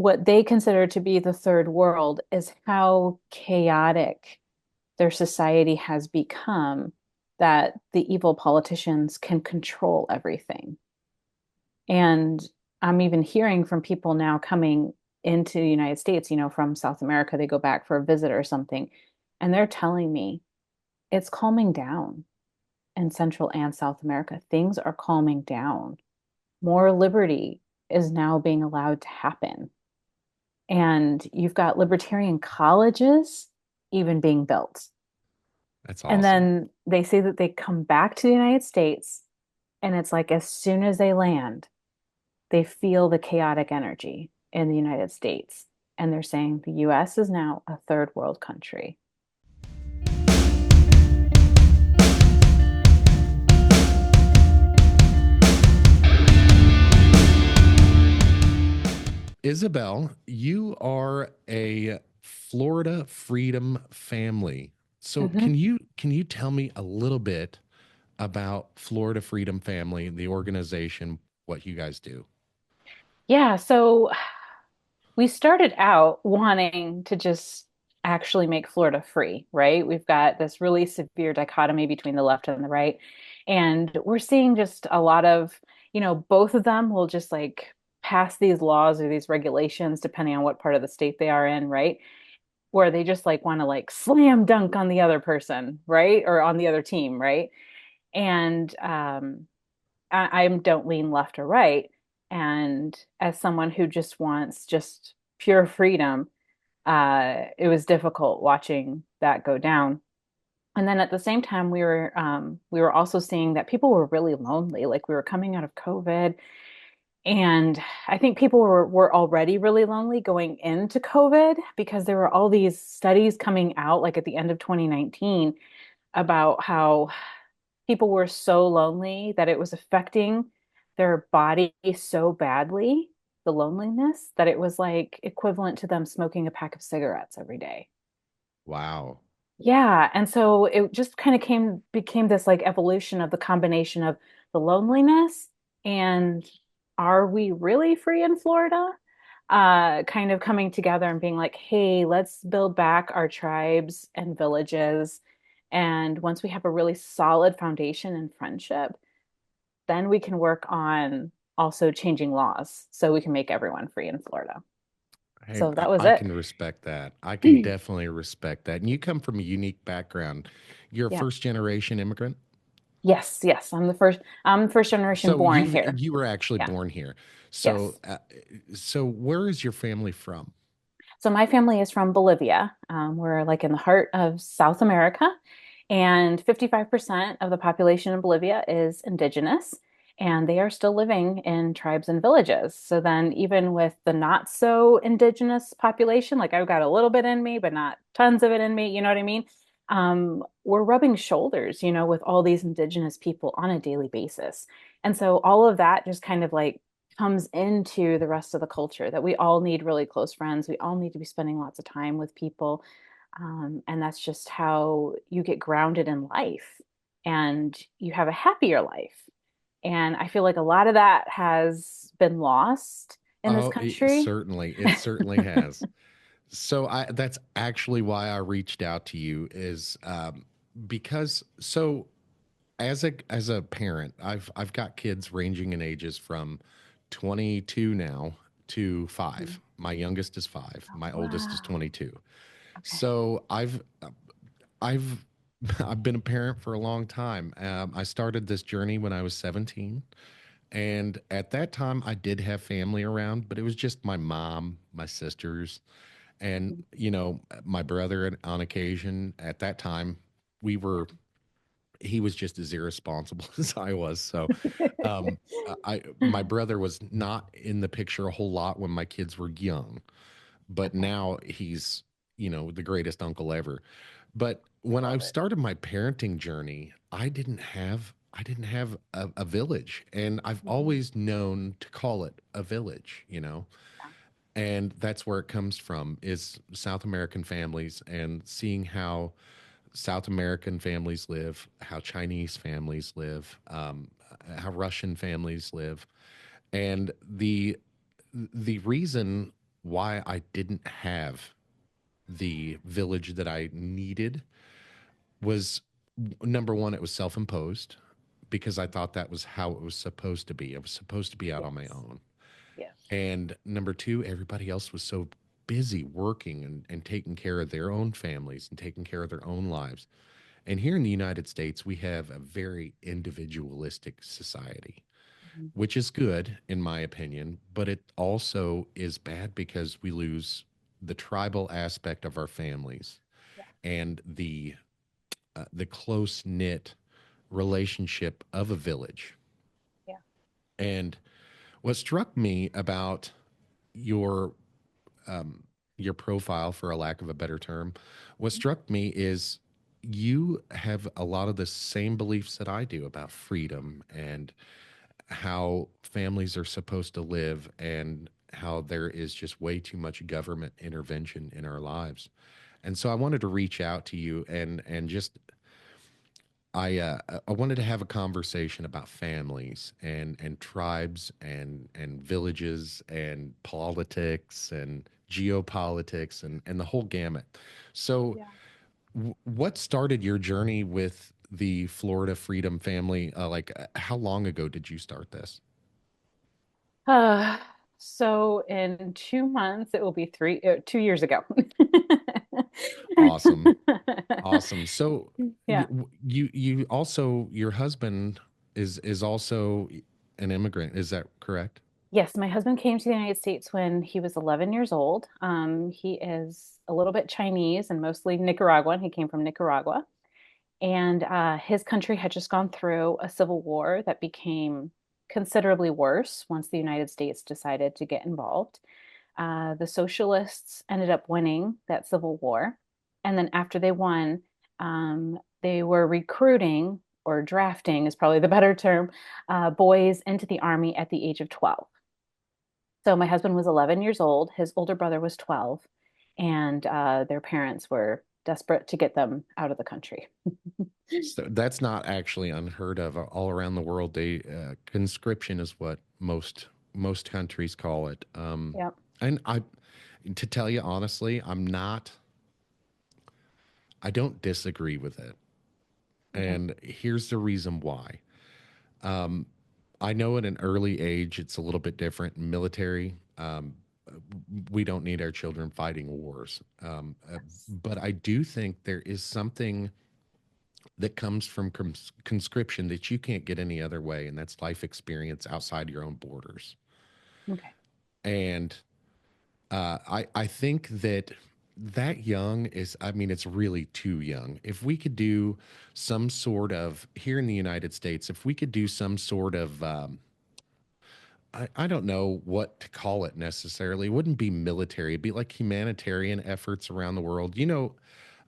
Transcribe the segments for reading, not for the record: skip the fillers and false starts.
what they consider to be the third world is how chaotic their society has become that the evil politicians can control everything. And I'm even hearing from people now coming into the United States, from South America, they go back for a visit or something, and they're telling me it's calming down in Central and South America. Things are calming down. More liberty is now being allowed to happen. And you've got libertarian colleges even being built. That's And awesome. then they say that they come back to the United States, and it's like as soon as they land, they feel the chaotic energy in the United States. And they're saying the US is now a third world country. Isabel, you are a Florida Freedom Family. So Mhm. can you tell me a little bit about Florida Freedom Family, the organization, what you guys do? Yeah, so we started out wanting to just actually make Florida free, right? We've got this really severe dichotomy between the left and the right. And we're seeing just a lot of, both of them will just like pass these laws or these regulations, depending on what part of the state they are in, right? Where they just like want to like slam dunk on the other person, right? Or on the other team, right? And I don't lean left or right. And as someone who just wants just pure freedom, it was difficult watching that go down. And then at the same time, we were also seeing that people were really lonely. Like we were coming out of COVID, and I think people were already really lonely going into COVID because there were all these studies coming out, like at the end of 2019, about how people were so lonely that it was affecting their body so badly, the loneliness, that it was like equivalent to them smoking a pack of cigarettes every day. Wow. Yeah, and so it just kind of became this like evolution of the combination of the loneliness and are we really free in Florida? Kind of coming together and being like, hey, let's build back our tribes and villages. And once we have a really solid foundation and friendship, then we can work on also changing laws so we can make everyone free in Florida. Hey, So that was I it. can respect that. I can definitely respect that. And you come from a unique background. You're a Yeah. first generation immigrant. Yes, yes. I'm first generation So born here. you were actually Yeah. born here. So Yes. so where is your family from? So my family is from Bolivia. We're like in the heart of South America, and 55% of the population in Bolivia is indigenous, and they are still living in tribes and villages. So then, even with the not so indigenous population, like I've got a little bit in me, but not tons of it in me, you know what I mean? We're rubbing shoulders, with all these indigenous people on a daily basis. And so all of that just kind of like comes into the rest of the culture that we all need really close friends. We all need to be spending lots of time with people. And that's just how you get grounded in life and you have a happier life. And I feel like a lot of that has been lost in this Oh, country. it certainly has. So I that's actually why I reached out to you is because so as a parent, I've got kids ranging in ages from 22 now to 5. My youngest is 5. My oldest is Wow. 22. Okay. So I've I've been a parent for a long time. I started this journey when I was 17, and at that time I did have family around, but it was just my mom, my sisters, and my brother on occasion. At that time, we were he was just as irresponsible as I was. So, um, I my brother was not in the picture a whole lot when my kids were young, but Okay. now he's the greatest uncle ever. But I when I love it. started my parenting journey, I didn't have a village, and I've Mhm. always known to call it a village, and that's where it comes from is South American families and seeing how South American families live, how Chinese families live, how Russian families live, and the reason why I didn't have the village that I needed was number one, it was self imposed because I thought that was how it was supposed to be. I was supposed to be out on my Yes. own. Yes. And number two, everybody else was so busy working and taking care of their own families and taking care of their own lives. And here in the United States, we have a very individualistic society, Mhm. which is good, in my opinion, but it also is bad because we lose the tribal aspect of our families Yeah. and the close knit relationship of a village. Yeah. And what struck me about your um, your profile, for a lack of a better term, what struck me is you have a lot of the same beliefs that I do about freedom and how families are supposed to live and how there is just way too much government intervention in our lives. And so I wanted to reach out to you and just I wanted to have a conversation about families and tribes and villages and politics and geopolitics and the whole gamut. So, Yeah. what started your journey with the Florida Freedom Family? How long ago did you start this? Uh, so in 2 months, it will be 2 years ago. Awesome, awesome. So, Yeah. you also your husband is also an immigrant. Is that correct? Yes, my husband came to the United States when he was 11 years old. He is a little bit Chinese and mostly Nicaraguan. He came from Nicaragua. And his country had just gone through a civil war that became considerably worse once the United States decided to get involved. The socialists ended up winning that civil war. And then after they won, they were recruiting or drafting is probably the better term, boys into the army at the age of 12. So my husband was 11 years old, his older brother was 12, and their parents were desperate to get them out of the country. So that's not actually unheard of all around the world. They conscription is what most countries call it. Yep. And to tell you honestly, I don't disagree with it. Hmm. And here's the reason why. Um, I know at an early age it's a little bit different. Military, we don't need our children fighting wars. Yes. But I do think there is something that comes from conscription that you can't get any other way, and that's life experience outside your own borders. Okay. And I think that that young is, I mean, it's really too young. If we could do some sort of here in the United States, if we could do some sort of I don't know what to call it necessarily. It wouldn't be military. It'd be like humanitarian efforts around the world. Oh,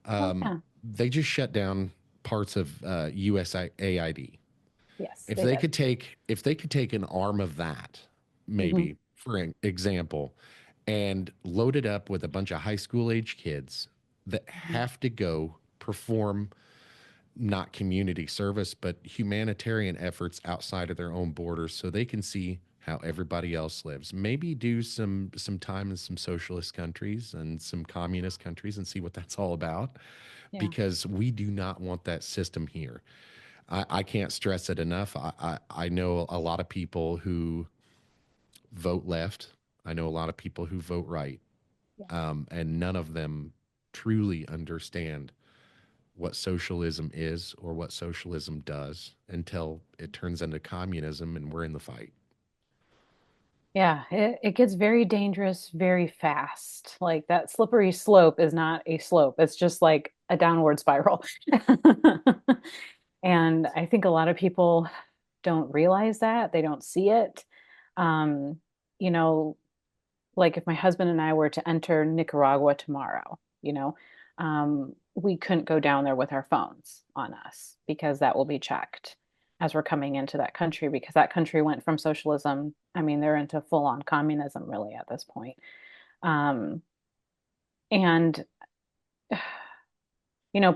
yeah. They just shut down parts of USAID. Yes, If they they did. could take an arm of that, Hmm. maybe for an example, and load it up with a bunch of high school age kids that Hmm. have to go perform not community service, but humanitarian efforts outside of their own borders so they can see how everybody else lives. Maybe do some time in some socialist countries and some communist countries and see what that's all about Yeah. because we do not want that system here. I can't stress it enough. I know a lot of people who vote left. I know a lot of people who vote right, Yeah. and none of them truly understand what socialism is or what socialism does until it turns into communism and we're in the fight. Yeah, it gets very dangerous very fast. Like that slippery slope is not a slope. It's just like a downward spiral. And I think a lot of people don't realize that. They don't see it. Um, you know, like if my husband and I were to enter Nicaragua tomorrow, we couldn't go down there with our phones on us because that will be checked as we're coming into that country because that country went from socialism. I mean, they're into full on communism really at this point. Um, and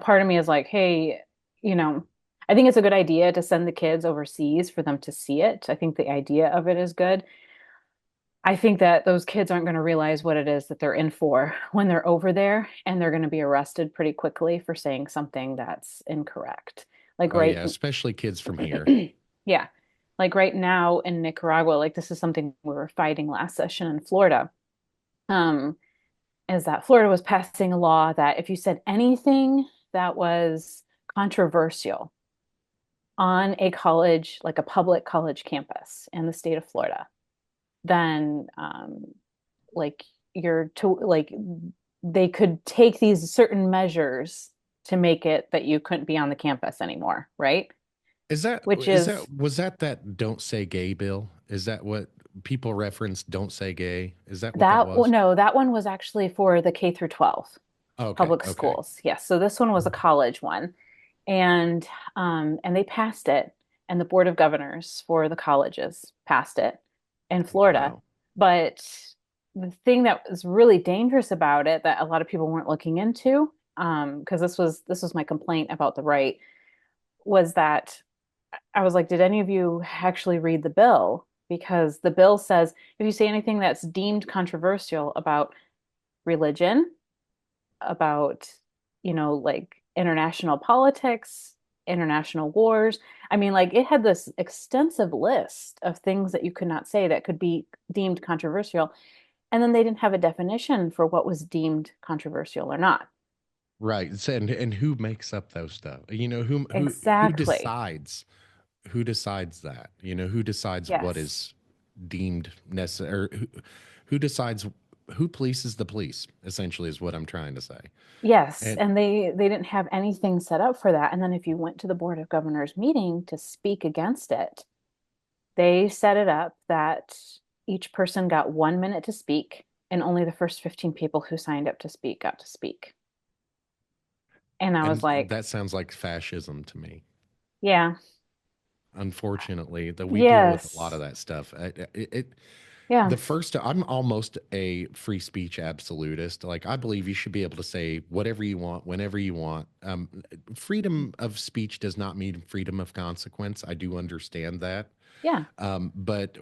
part of me is like, hey, you know, I think it's a good idea to send the kids overseas for them to see it. I think the idea of it is good. I think that those kids aren't going to realize what it is that they're in for when they're over there, and they're going to be arrested pretty quickly for saying something that's incorrect. Like Oh right, yeah, especially kids from here. yeah, like right now in Nicaragua, like this is something we were fighting last session in Florida. Um, is that Florida was passing a law that if you said anything that was controversial on a college, like a public college campus in the state of Florida, then like you're to like they could take these certain measures to make it that you couldn't be on the campus anymore, right? Which Is is that was that that don't say gay bill? Is that what people reference don't say gay? Is that what that that was? no, that one was actually for the K through 12 Okay, public okay. schools. Yes, so this one was a college one. And they passed it, and the board of governors for the colleges passed it in Florida. Wow. But the thing that was really dangerous about it that a lot of people weren't looking into, because this was my complaint about the right, was that I was like, did any of you actually read the bill? Because the bill says if you say anything that's deemed controversial about religion, about, like international politics, international wars. I mean, like it had this extensive list of things that you could not say that could be deemed controversial. And then they didn't have a definition for what was deemed controversial or not. Right. And who makes up those stuff? You know, who Exactly. decides that? You know, who decides what Yes. is deemed necessary or who decides who polices the police, essentially is what I'm trying to say. Yes. And And they didn't have anything set up for that. And then if you went to the Board of Governors meeting to speak against it, they set it up that each person got 1 minute to speak, and only the first 15 people who signed up to speak got to speak. And I was and like, that sounds like fascism to me. yeah, Unfortunately, that we deal with a lot of yes, that stuff. yeah, The first, I'm almost a free speech absolutist. Like, I believe you should be able to say whatever you want, whenever you want. Freedom of speech does not mean freedom of consequence. I do understand that. yeah, But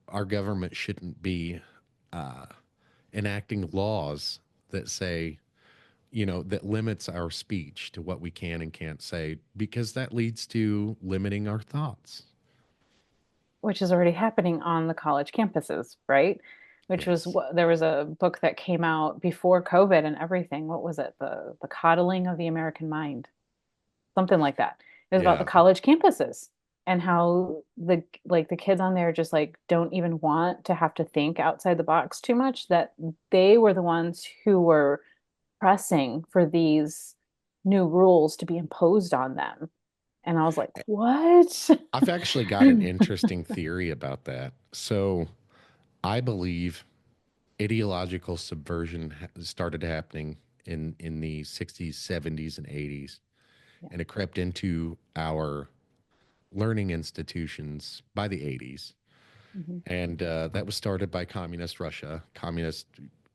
our government shouldn't be enacting laws that say, that limits our speech to what we can and can't say, because that leads to limiting our thoughts. which is already happening on the college campuses, right? Which was Yes. what there was a book that came out before COVID and everything. What was it? The coddling of the American mind, something like that. It was about the Yeah. college campuses and how the kids on there just like don't even want to have to think outside the box too much, that they were the ones who were pressing for these new rules to be imposed on them. And I was like, what? I've actually got an interesting theory about that. So I believe ideological subversion started happening in the 60s, 70s, and 80s, Yeah. and it crept into our learning institutions by the 80s. Mhm. And that was started by communist Russia, communist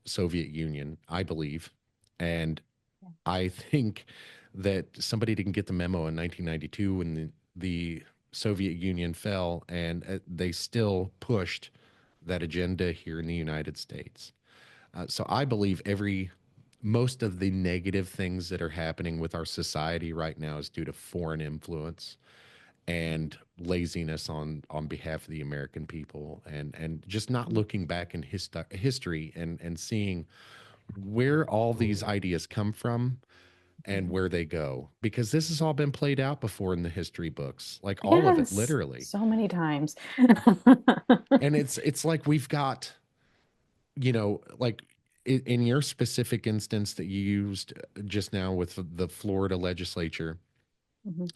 Soviet Union, I believe. And Yeah. I think that somebody didn't get the memo in 1992 when the Soviet Union fell, and they still pushed that agenda here in the United States. So I believe most of the negative things that are happening with our society right now is due to foreign influence and laziness on behalf of the American people, and just not Mhm. looking back in history and seeing where all these ideas come from and Mhm. where they go, because this has all been played out before in the history books, like all of it, Yes, literally. so many times. And it's like we've got, like in your specific instance that you used just now with the Florida legislature, Mhm.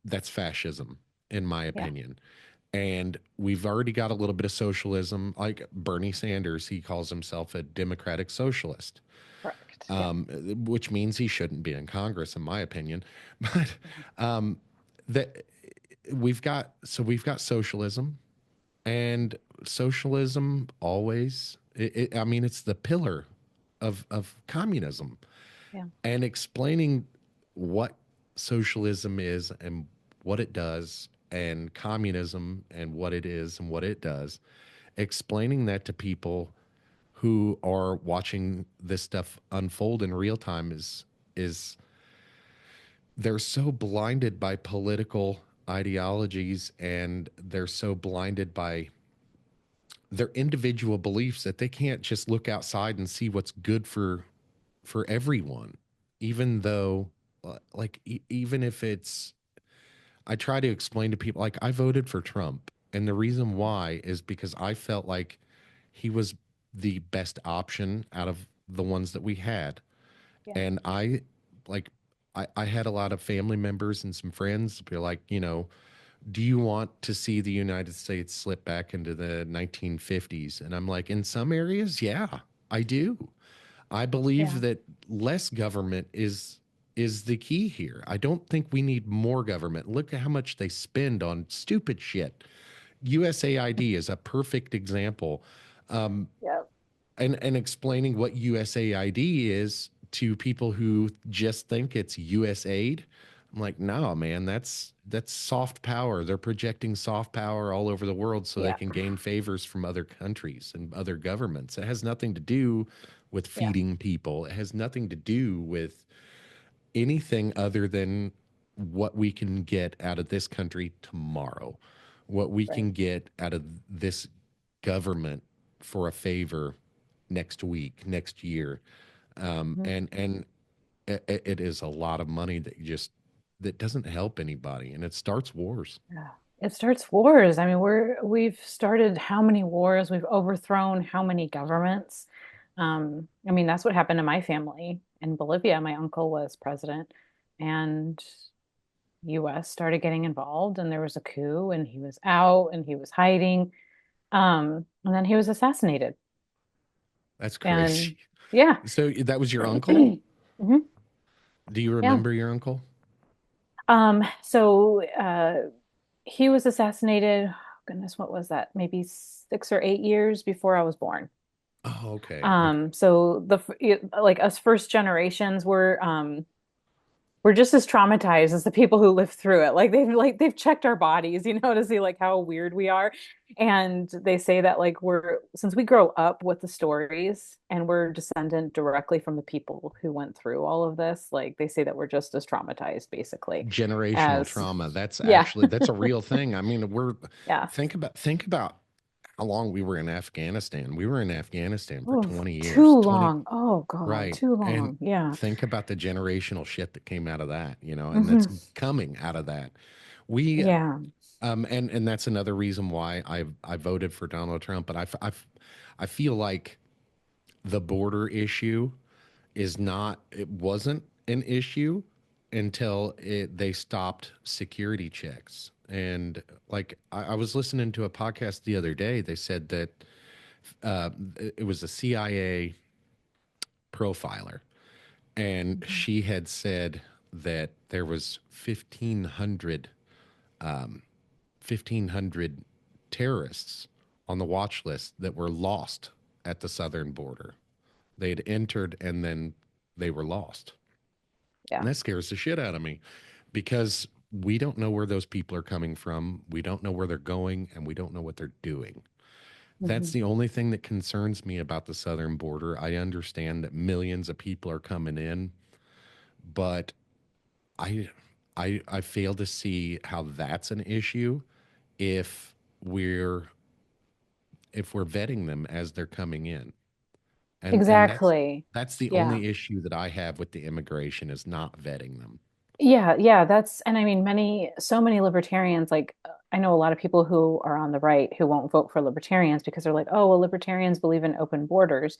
that's fascism, in my Yeah, opinion. And we've already got a little bit of socialism, like Bernie Sanders. He calls himself a democratic socialist, correct. Yeah. um, which means he shouldn't be in Congress, in my opinion. But Yeah. um, that we've got socialism, and socialism always. I mean, it's the pillar of communism, Yeah. and explaining what socialism is and what it does, and communism and what it is and what it does, explaining that to people who are watching this stuff unfold in real time is they're so blinded by political ideologies, and they're so blinded by their individual beliefs that they can't just look outside and see what's good for everyone, even though even if it's, I try to explain to people, like, I voted for Trump, and the reason why is because I felt like he was the best option out of the ones that we had. Yeah. And like I had a lot of family members and some friends be like, do you want to see the United States slip back into the 1950s? And I'm like, in some areas, yeah, I do. I believe Yeah. that less government is the key here. I don't think we need more government. Look at how much they spend on stupid shit. USAID is a perfect example. Um, Yeah. and explaining what USAID is to people who just think it's USAID. I'm like, no, man, that's soft power. They're projecting soft power all over the world so they Yeah. can gain favors from other countries and other governments. It has nothing to do with Yeah. feeding people. It has nothing to do with anything other than what we can get out of this country tomorrow, what we Right. can get out of this government for a favor next week, next year. Mhm. And it is a lot of money that that doesn't help anybody, and it starts wars. Yeah. It starts wars. I mean, we've started how many wars? We've overthrown how many governments? I mean, that's what happened to my family in Bolivia. My uncle was president, and US started getting involved, and there was a coup, and he was out and he was hiding. And then he was assassinated. That's And crazy. yeah. So that was your uncle? Mhm. Do you Yeah. remember your uncle? So he was assassinated, goodness, what was that? Maybe 6 or 8 years before I was born. Oh, okay. Okay. So like us first generations we're just as traumatized as the people who lived through it. Like they've checked our bodies, to see like how weird we are. And they say that like we're since we grow up with the stories and we're descendant directly from the people who went through all of this, like they say that we're just as traumatized basically Generational as trauma. yeah. That's a real thing. I mean, Yeah. think about how long we were in Afghanistan. We were in Afghanistan for Oh, 20 years. too 20, long. Oh God, right. too And long. Yeah. think about the generational shit that came out of that, and that's Hmm. coming out of that. We Yeah. and that's another reason why I voted for Donald Trump, but I feel like the border issue it wasn't an issue until they stopped security checks. And like I was listening to a podcast the other day, they said that uh, it was a CIA profiler, and Mhm. she had said that there was 1,500 terrorists on the watch list that were lost at the southern border. They'd entered and then they were lost. Yeah. And that scares the shit out of me because we don't know where those people are coming from. We don't know where they're going, and we don't know what they're doing. That's Hmm. the only thing that concerns me about the southern border. I understand that millions of people are coming in, but I I fail to see how that's an issue if we're we're vetting them as they're coming in. And Exactly. that's the Yeah. only issue that I have with the immigration is not vetting them. Yeah, yeah, and I mean so many libertarians, like I know a lot of people who are on the right who won't vote for libertarians because they're like, oh, well, libertarians believe in open borders.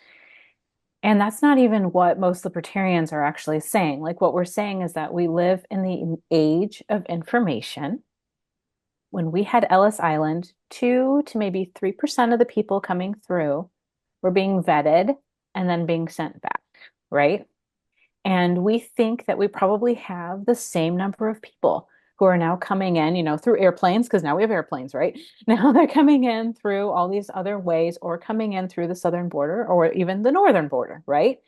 And that's not even what most libertarians are actually saying. Like what we're saying is that we live in the age of information. When we had Ellis Island, 2 to maybe 3% of the people coming through were being vetted and then being sent back, right? And we think that we probably have the same number of people who are now coming in, through airplanes, because now we have airplanes, right? Now they're coming in through all these other ways or coming in through the southern border or even the northern border, right?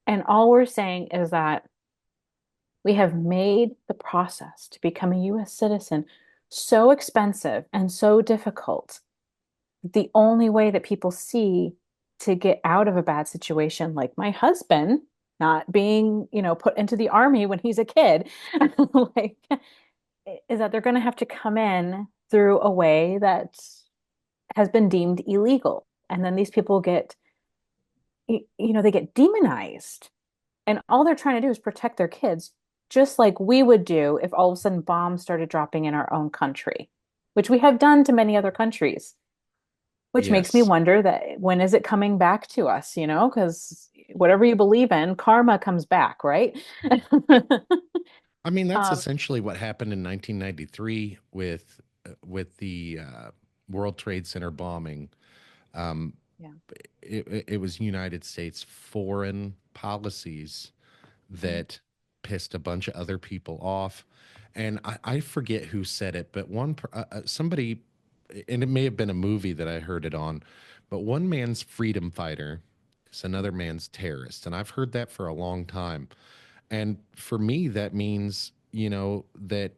And all we're saying is that we have made the process to become a US citizen so expensive and so difficult the only way that people see to get out of a bad situation, like my husband not being, put into the army when he's a kid, like, is that they're going to have to come in through a way that has been deemed illegal. And then these people get, they get demonized. And all they're trying to do is protect their kids, just like we would do if all of a sudden bombs started dropping in our own country, which we have done to many other countries, which makes me Yes. wonder that when is it coming back to us, because whatever you believe in, karma comes back, right? I mean, that's um, essentially what happened in 1993 with the World Trade Center bombing. Um, yeah. it was United States foreign policies Mhm. that pissed a bunch of other people off. And I forget who said it, but somebody, and it may have been a movie that I heard it on, but one man's freedom fighter is another man's terrorist. And I've heard that for a long time. And for me, that means, that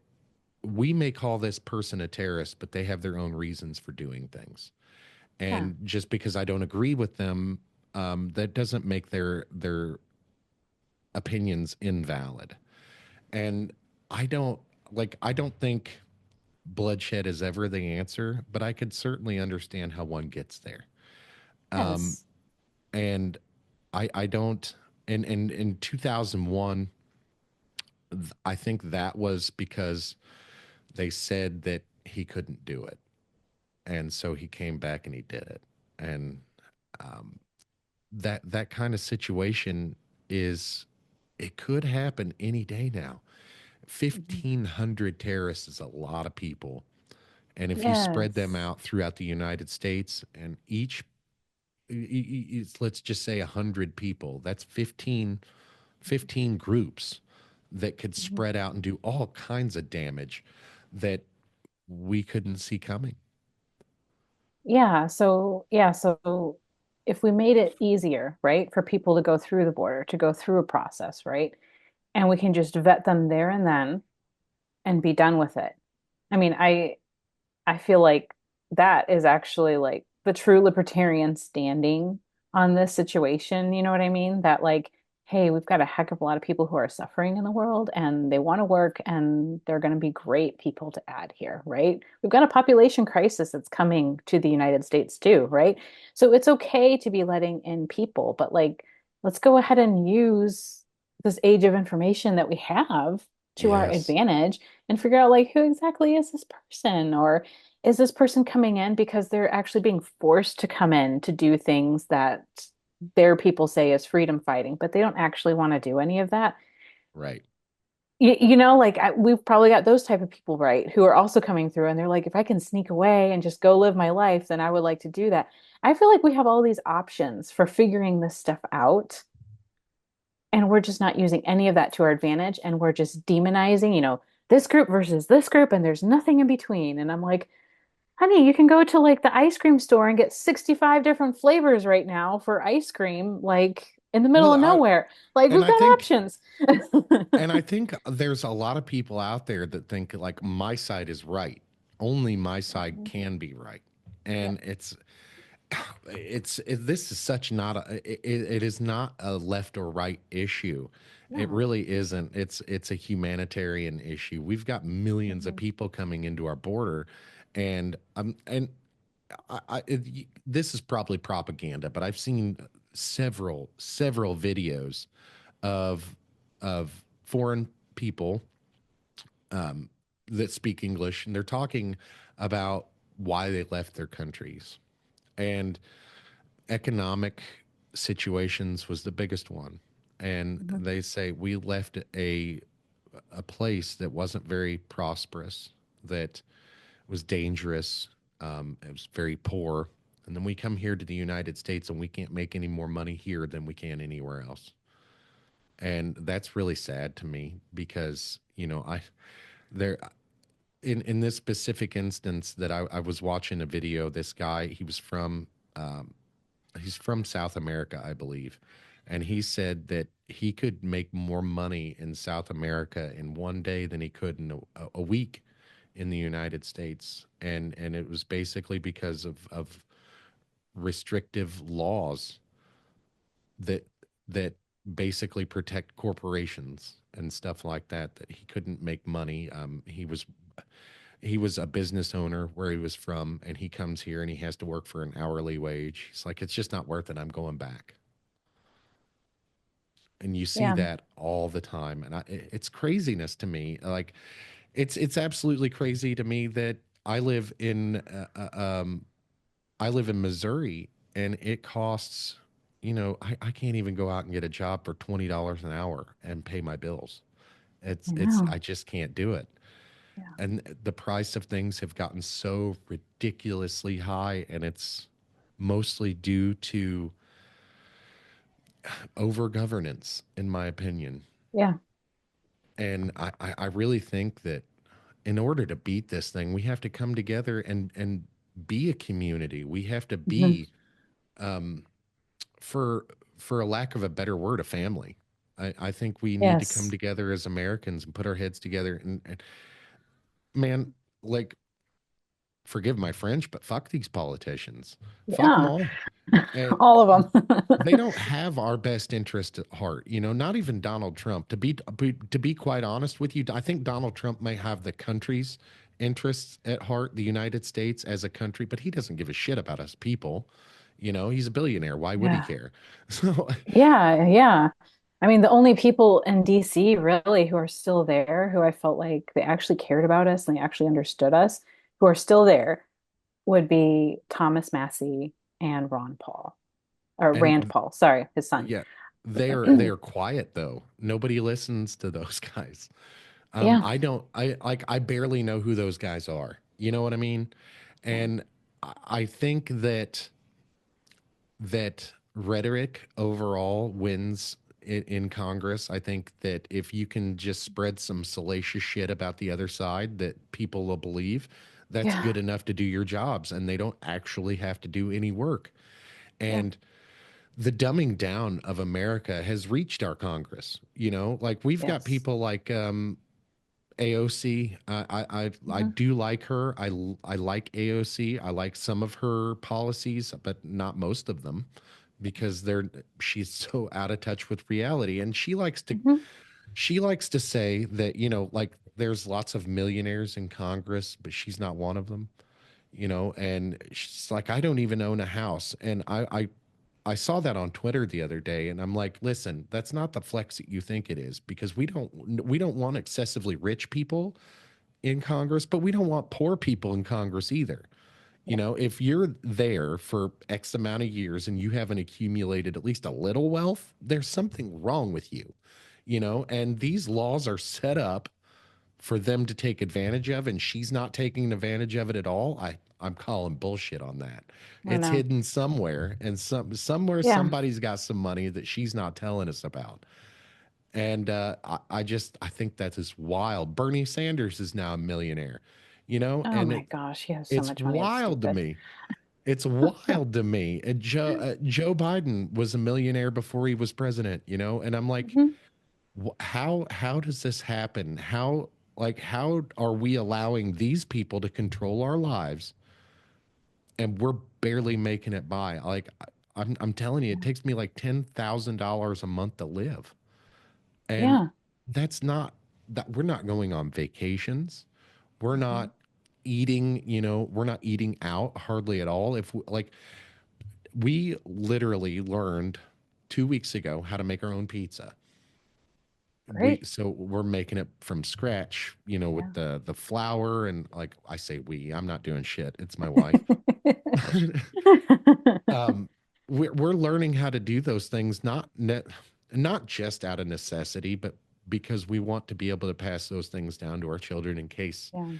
we may call this person a terrorist, but they have their own reasons for doing things. Yeah. And just because I don't agree with them, that doesn't make their opinions invalid. And I don't I don't think bloodshed is ever the answer, but I could certainly understand how one gets there. Um, Yes. and I don't in 2001, I think that was because they said that he couldn't do it. And so he came back and he did it. And um, that kind of situation is it could happen any day now. Mhm. 1,500 terrorists is a lot of people. And if you spread them Yes. out throughout the United States and let's just say 100 people, that's 15 groups that could Mhm. spread out and do all kinds of damage that we couldn't see coming. So if we made it easier, right, for people to go through the border, to go through a process, right, and we can just vet them there and then and be done with it. I mean, I feel like that is actually like the true libertarian standing on this situation. You know what I mean? That like, hey, we've got a heck of a lot of people who are suffering in the world and they want to work and they're going to be great people to add here, right? We've got a population crisis that's coming to the United States too, right? So it's okay to be letting in people, but like, let's go ahead and use this age of information that we have to our Yes. advantage and figure out like who exactly is this person, or is this person coming in because they're actually being forced to come in to do things that their people say is freedom fighting, but they don't actually want to do any of that? Right. Like we've probably got those type of people, right, who are also coming through and they're like, if I can sneak away and just go live my life, then I would like to do that. I feel like we have all these options for figuring this stuff out, and we're just not using any of that to our advantage. And we're just demonizing, this group versus this group, and there's nothing in between. And I'm like, honey, you can go to like the ice cream store and get 65 different flavors right now for ice cream, like in the middle Well, of nowhere. Like and we've I got think options. and I think there's a lot of people out there that think like my side is right. Only my side Mhm. can be right. Yeah. And this is such not it is not a left or right issue. It No. really isn't. It's a humanitarian issue. We've got millions of Mhm. people coming into our border, and this is probably propaganda, but I've seen several videos of foreign people that speak English, and they're talking about why they left their countries. And economic situations was the biggest one. And Mhm. they say we left a place that wasn't very prosperous, that was dangerous, it was very poor. And then we come here to the United States and we can't make any more money here than we can anywhere else. And that's really sad to me because, I there in this specific instance that I was watching a video, this guy, um, he's from South America, I believe. And he said that he could make more money in South America in one day than he could in a week in the United States. And it was basically because of restrictive laws that that basically protect corporations and stuff like that. That he couldn't make money. He was a business owner where he was from, and he comes here and he has to work for an hourly wage. He's like, it's just not worth it. I'm going back. And you see Yeah. that all the time, and it's craziness to me. Like it's absolutely crazy to me that I live in Missouri, and it costs, I can't even go out and get a job for $20 an hour and pay my bills. I I know. just can't do it. Yeah. And the price of things have gotten so ridiculously high, and it's mostly due to over governance, in my opinion. Yeah. And I really think that in order to beat this thing, we have to come together and be a community. We have to Hmm. be, um, for a lack of a better word, a family. I think we need to come Yes. together as Americans and put our heads together. And man, like, forgive my French, but fuck these politicians. Fuck them Yeah. all. And All of them. they don't have our best interest at heart. Not even Donald Trump. To be quite honest with you, I think Donald Trump may have the country's interests at heart, the United States as a country, but he doesn't give a shit about us people. He's a billionaire. Why would he Yeah. care? So, Yeah. Yeah. I mean, the only people in DC really who are still there, who I felt like they actually cared about us and they actually understood us, who are still there, would be Thomas Massey and Ron Paul, or Rand and Paul, sorry, his son. yeah, they are quiet though. Nobody listens to those guys. Yeah. I barely know who those guys are. You know what I mean? Yeah. And I think that rhetoric overall wins in Congress. I think that if you can just spread some salacious shit about the other side that people will believe, that's Yeah. good enough to do your jobs, and they don't actually have to do any work. Yeah. And the dumbing down of America has reached our Congress. Like we've got Yes. people like AOC. I Hmm. do like her. I like AOC. I like some of her policies, but not most of them, because she's so out of touch with reality. And Hmm. she likes to say that, like, there's lots of millionaires in Congress, but she's not one of them. And she's like, I don't even own a house. And I saw that on Twitter the other day, and I'm like, listen, that's not the flex that you think it is, because we don't want excessively rich people in Congress, but we don't want poor people in Congress either. Yeah. If you're there for X amount of years and you haven't accumulated at least a little wealth, there's something wrong with you. And these laws are set up for them to take advantage of, and she's not taking advantage of it at all. I'm calling bullshit on that. I It's know. hidden somewhere, and somewhere Yeah. somebody's got some money that she's not telling us about. And I think that is wild. Bernie Sanders is now a millionaire, Oh and my gosh, he has so it's much money. It's wild to stupid. me. It's wild to me. And Joe Biden was a millionaire before he was president, and I'm like, Hmm. how does this happen? How are we allowing these people to control our lives, and we're barely making it by? Like, I'm telling you, it Yeah. takes me like $10,000 a month to live, and Yeah. that's not that we're not going on vacations. We're Hmm. not eating, we're not eating out hardly at all. If we, like we literally learned 2 weeks ago how to make our own pizza. Great. We're making it from scratch, Yeah. with the flour, and, like, I say I'm not doing shit. It's my wife. um we're learning how to do those things, not just out of necessity, but because we want to be able to pass those things down to our children in case, Yeah.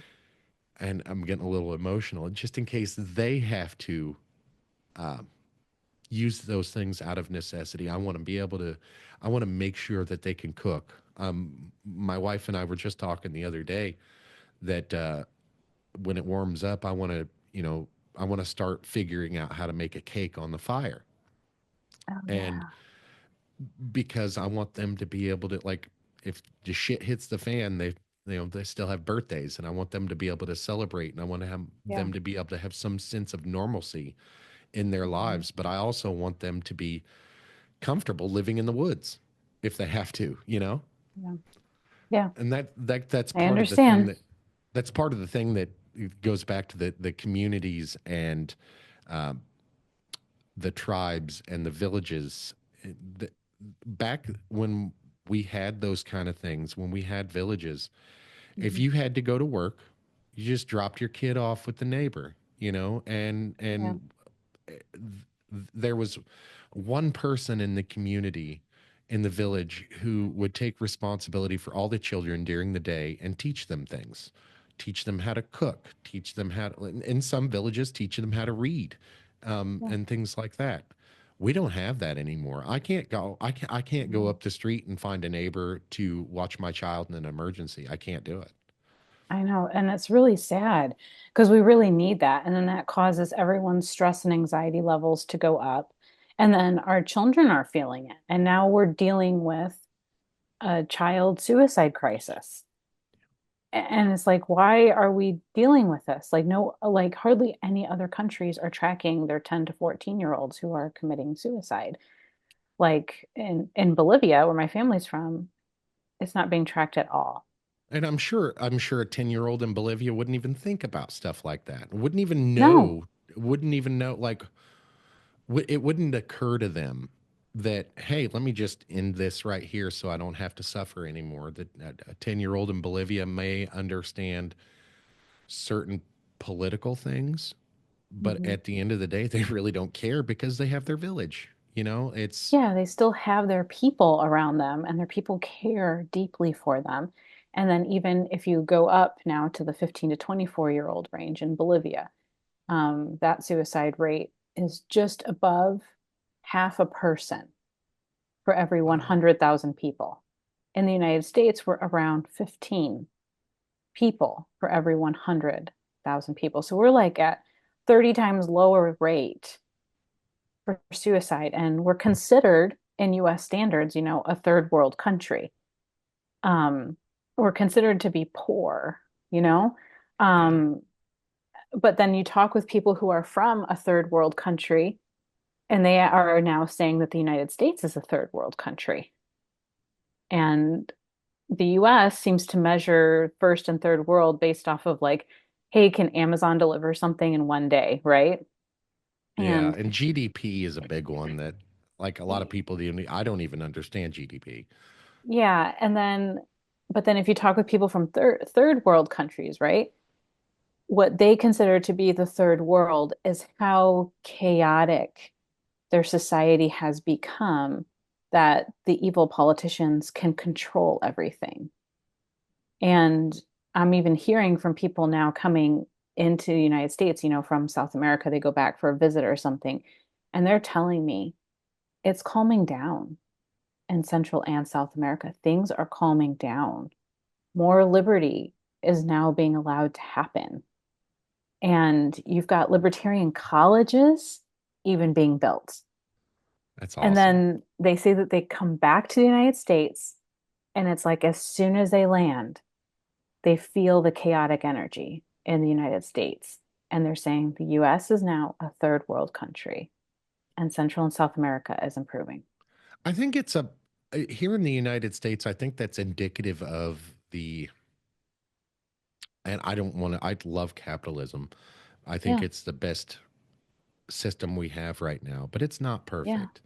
and I'm getting a little emotional, just in case they have to um, use those things out of necessity. I want to make sure that they can cook. My wife and I were just talking the other day that when it warms up, I want to start figuring out how to make a cake on the fire. Oh And yeah. because I want them to be able to, like, if the shit hits the fan, they still have birthdays, and I want them to be able to celebrate, and I want to have Yeah. them to be able to have some sense of normalcy in their Mhm. lives, but I also want them to be comfortable living in the woods if they have to, you know? Yeah. Yeah. And that's I part of the thing understand. that's part of the thing that goes back to the communities and um, the tribes and the villages. The, back when we had those kind of things, when we had villages, if Mhm. you had to go to work, you just dropped your kid off with the neighbor, you know, Yeah. and there was one person in the community in the village who would take responsibility for all the children during the day and teach them things, teach them how to cook, teach them how to, in some villages, teach them how to read, Yeah. and things like that. We don't have that anymore. I can't go No. up the street and find a neighbor to watch my child in an emergency. I can't do it. I know. And it's really sad because we really need that. And then that causes everyone's stress and anxiety levels to go up. And then our children are feeling it. And now we're dealing with a child suicide crisis. And it's like, why are we dealing with this? Like, no, like hardly any other countries are tracking their 10 to 14-year-olds who are committing suicide. Like in Bolivia, where my family's from, it's not being tracked at all. And I'm sure a 10-year-old in Bolivia wouldn't even think about stuff like that. No. Wouldn't even know, like, it wouldn't occur to them that, hey, let me just end this right here so I don't have to suffer anymore. That a 10-year-old in Bolivia may understand certain political things, but Mhm. at the end of the day, they really don't care because they have their village. You know, it's Yeah, they still have their people around them and their people care deeply for them. And then even if you go up now to the 15 to 24-year-old range in Bolivia, that suicide rate is just above half a person for every wow. 100,000 people. In the United States, we're around 15 people for every 100,000 people. So we're like at 30 times lower rate for suicide. And we're considered in US standards, a third world country. Um, we're considered to be poor, you know? Yeah. Um, but then you talk with people who are from a third world country, and they are now saying that the United States is a third world country. And the US seems to measure first and third world based off of like, hey, can Amazon deliver something in one day, right? Yeah, And and GDP is a big one that, like, a lot of people, I don't even understand GDP. yeah, and then but then if you talk with people from third world countries, right? What they consider to be the third world is how chaotic their society has become that the evil politicians can control everything. And I'm even hearing from people now coming into the United States, from South America, they go back for a visit or something, and they're telling me it's calming down in Central and South America. Things are calming down. More liberty is now being allowed to happen. And you've got libertarian colleges even being built. That's And awesome. then they say that they come back to the United States, and it's like as soon as they land, they feel the chaotic energy in the United States. And they're saying the US is now a third world country, and Central and South America is improving. I think it's a here in the United States, I think that's indicative of the, and I don't want to, I love capitalism. I think Yeah, it's the best system we have right now, but it's not yeah, perfect.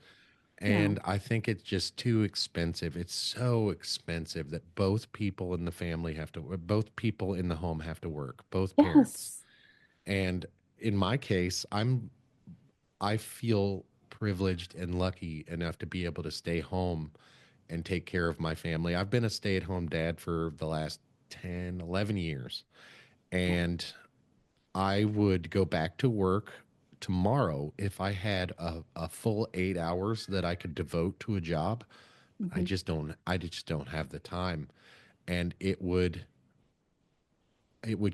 And no, I think it's just too expensive. It's so expensive that both people in the family have to, both people in the home have to work, both parents. yes. And in my case, I feel privileged and lucky enough to be able to stay home and take care of my family. I've been a stay at home dad for the last 10, 11 years. Yeah. And I would go back to work tomorrow if I had a full 8 hours that I could devote to a job. Hmm. I just don't have the time. And it would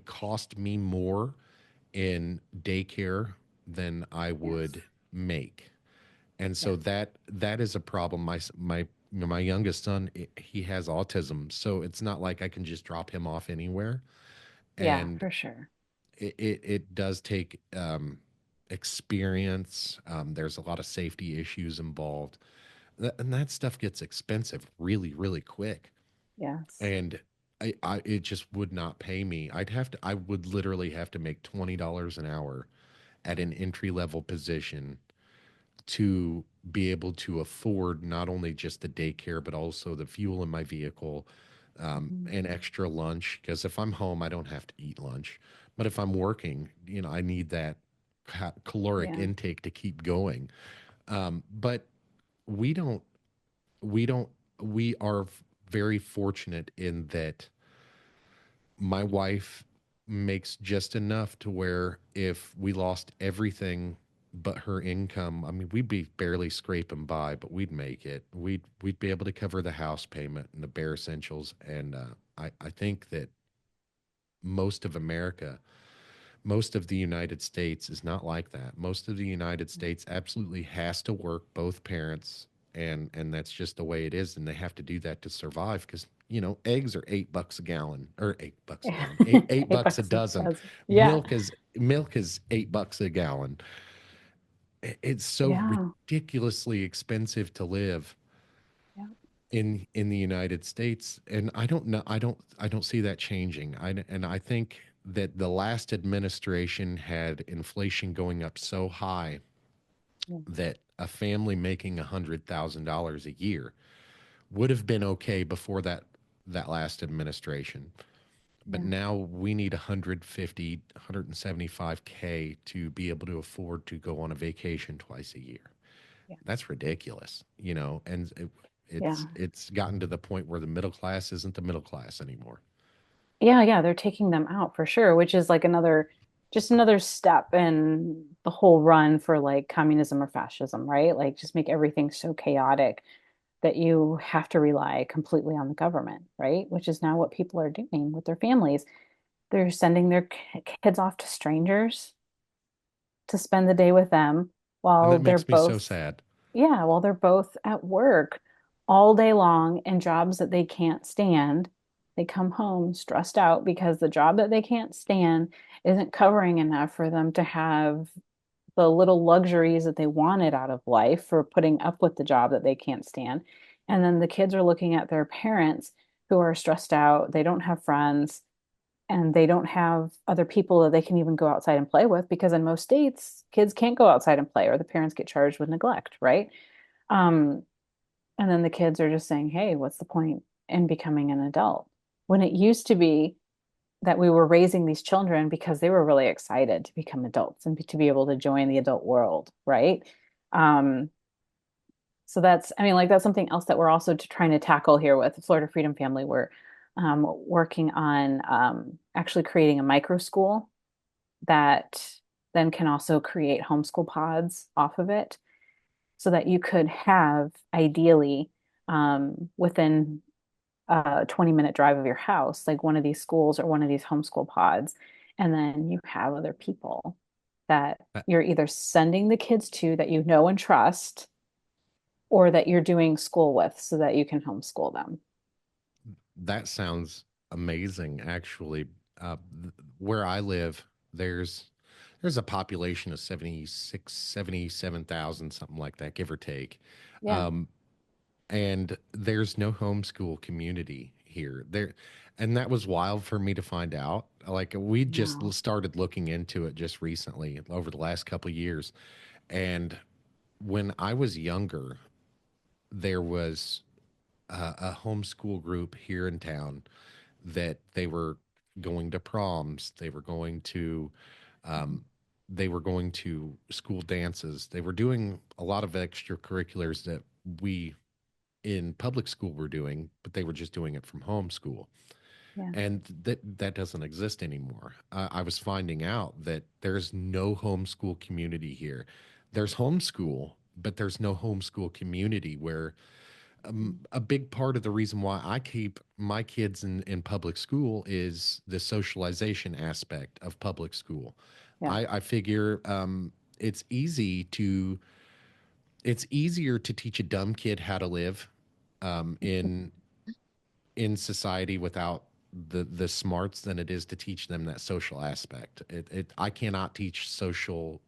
cost me more in daycare than I Yes. would make. And Yeah. so that is a problem. My youngest son, he has autism, so it's not like I can just drop him off anywhere. Yeah, And for sure. it does take. experience. There's a lot of safety issues involved, and that stuff gets expensive really, really quick. Yes. And it just would not pay me. I would literally have to make $20 an hour at an entry level position to be able to afford not only just the daycare, but also the fuel in my vehicle, Mhm. and extra lunch. Because if I'm home, I don't have to eat lunch. But if I'm working, I need that caloric Yeah. intake to keep going. But we don't, we don't, we are very fortunate in that my wife makes just enough to where if we lost everything but her income, I mean, we'd be barely scraping by, but we'd make it. We'd be able to cover the house payment and the bare essentials. And I think that most of America, most of the United States is not like that. Most of the United States absolutely has to work both parents, and that's just the way it is, and they have to do that to survive because eggs are $8 a gallon, or $8 a Yeah. gallon, eight Eight bucks a bucks a dozen. dozen. Yeah. Milk is $8 a gallon. It's so Yeah. ridiculously expensive to live Yeah. in the United States, and I don't know, I don't see that changing. I think that the last administration had inflation going up so high Yeah. that a family making $100,000 a year would have been okay before that last administration. But Yeah. now we need 150, 175K to be able to afford to go on a vacation twice a year. Yeah. That's ridiculous, and Yeah. it's gotten to the point where the middle class isn't the middle class anymore. Yeah, yeah, they're taking them out for sure, which is like just another step in the whole run for like communism or fascism, right? Like just make everything so chaotic that you have to rely completely on the government, right? Which is now what people are doing with their families. They're sending their kids off to strangers to spend the day with them And while that they're makes me so both, sad. yeah, while they're both at work all day long in jobs that they can't stand. They come home stressed out because the job that they can't stand isn't covering enough for them to have the little luxuries that they wanted out of life for putting up with the job that they can't stand. And then the kids are looking at their parents who are stressed out. They don't have friends and they don't have other people that they can even go outside and play with because in most states, kids can't go outside and play or the parents get charged with neglect, right? Um, and then the kids are just saying, hey, what's the point in becoming an adult? When it used to be that we were raising these children because they were really excited to become adults and to be able to join the adult world, right? Um, so that's, I mean, like that's something else that we're also trying to tackle here with the Florida Freedom Family. We're working on actually creating a micro school that then can also create homeschool pods off of it so that you could have ideally within a 20-minute drive of your house, like one of these schools or one of these homeschool pods. And then you have other people that That you're either sending the kids to that you know and trust, or that you're doing school with so that you can homeschool them. that sounds amazing, actually. Where I live, there's a population of 76, 77,000, something like that, give or take. Yeah. Um, and there's no homeschool community here there, and that was wild for me to find out. Like, we just No. started looking into it just recently over the last couple of years. And when I was younger, there was a homeschool group here in town that they were going to proms, um, they were going to school dances, they were doing a lot of extracurriculars that we in public school were doing, but they were just doing it from homeschool. Yeah. And that doesn't exist anymore. I was finding out that there's no homeschool community here. There's homeschool, but there's no homeschool community where a big part of the reason why I keep my kids in public school is the socialization aspect of public school. Yeah. I figure it's easy to it's easier to teach a dumb kid how to live in society without the smarts than it is to teach them that social aspect. I cannot teach social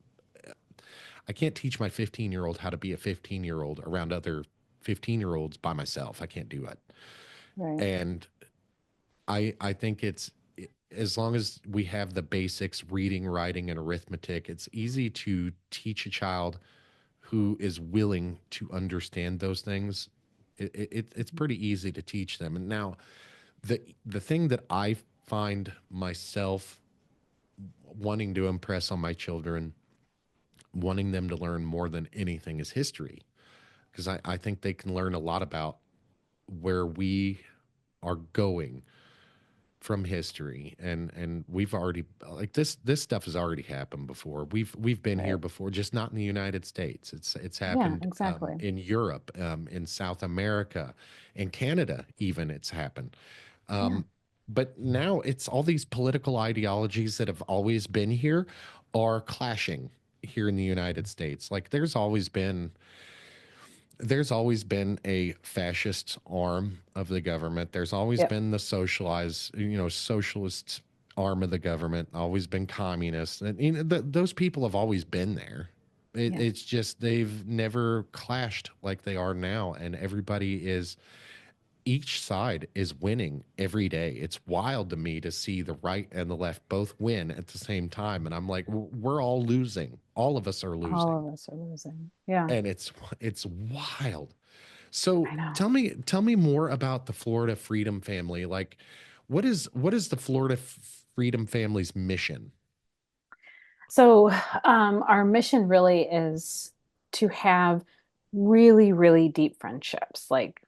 I can't teach my 15-year-old how to be a 15-year-old around other 15-year-olds by myself. I can't do it. Right. And I think it's, as long as we have the basics, reading, writing, and arithmetic, it's easy to teach a child who is willing to understand those things. It's pretty easy to teach them. And now the thing that I find myself wanting to impress on my children, wanting them to learn more than anything, is history. Because I think they can learn a lot about where we are going from history, and we've already, like, this stuff has already happened before. We've been here Right. before, just not in the United States. It's Yeah, happened exactly. in Europe, in South America, in Canada, even it's happened. Yeah. Um, but now it's all these political ideologies that have always been here are clashing here in the United States. Like, there's always been a fascist arm of the government. There's always Yep. been the socialist arm of the government. Always been communist, and those people have always been there. Yeah. It's just they've never clashed like they are now, and each side is winning every day. It's wild to me to see the right and the left both win at the same time, and I'm like, we're all losing. All of us are All losing, of us are losing. Yeah, and it's wild. So I know. tell me more about the Florida Freedom Family. Like, what is the Florida Freedom Family's mission? So, our mission really is to have really, really deep friendships. Like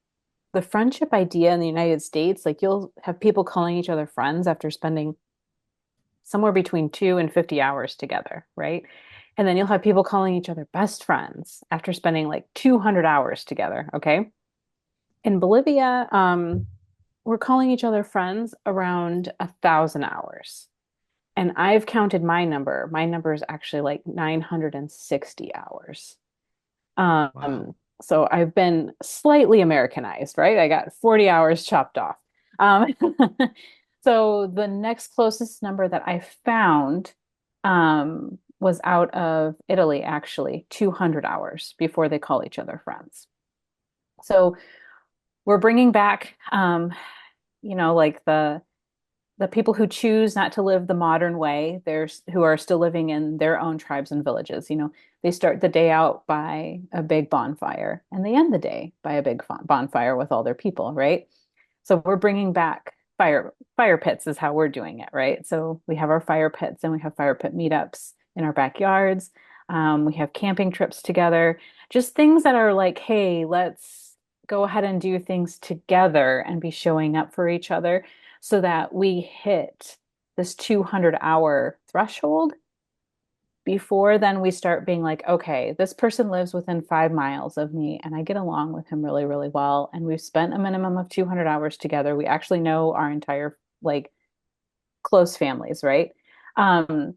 the friendship idea in the United States, like you'll have people calling each other friends after spending somewhere between 2 and 50 hours together, right? And then you'll have people calling each other best friends after spending like 200 hours together, okay? In Bolivia, we're calling each other friends around 1,000 hours. And I've counted my number. My number is actually like 960 hours. Wow. So I've been slightly Americanized, right? I got 40 hours chopped off. Um, so the next closest number that I found was out of Italy, actually, 200 hours before they call each other friends. So we're bringing back, like the people who choose not to live the modern way, there's who are still living in their own tribes and villages. They start the day out by a big bonfire and they end the day by a big bonfire with all their people, right? So we're bringing back fire pits is how we're doing it, right? So we have our fire pits and we have fire pit meetups in our backyards. We have camping trips together, just things that are like, hey, let's go ahead and do things together and be showing up for each other so that we hit this 200-hour threshold. Before then, we start being like, okay, this person lives within 5 miles of me, and I get along with him really, really well. And we've spent a minimum of 200 hours together. We actually know our entire, like, close families, right? Um,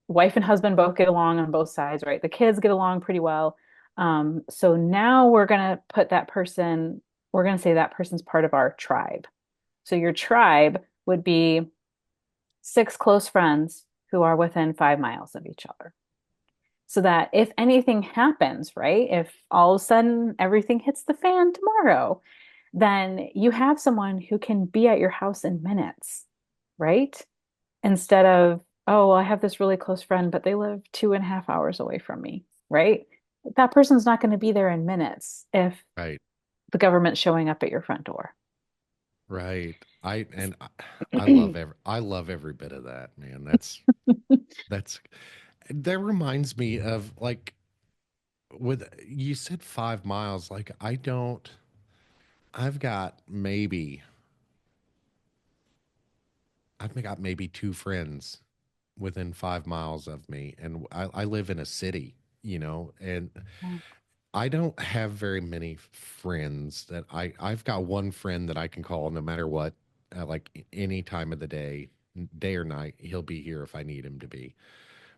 Wife and husband both get along on both sides, right? The kids get along pretty well. So now we're going to say that person's part of our tribe. So your tribe would be 6 close friends who are within 5 miles of each other. So that if anything happens, right? If all of a sudden everything hits the fan tomorrow, then you have someone who can be at your house in minutes, right? Instead of, oh, well, I have this really close friend, but they live 2.5 hours away from me, right? That person's not going to be there in minutes if Right. the government's showing up at your front door. Right. I love every bit of that, man. That's that reminds me of, like, with you said 5 miles. Like, I've got maybe I've got maybe two friends within 5 miles of me, and I live in a city, and Yeah. I don't have very many friends that I've got one friend that I can call no matter what, like any time of the day or night. He'll be here if I need him to be.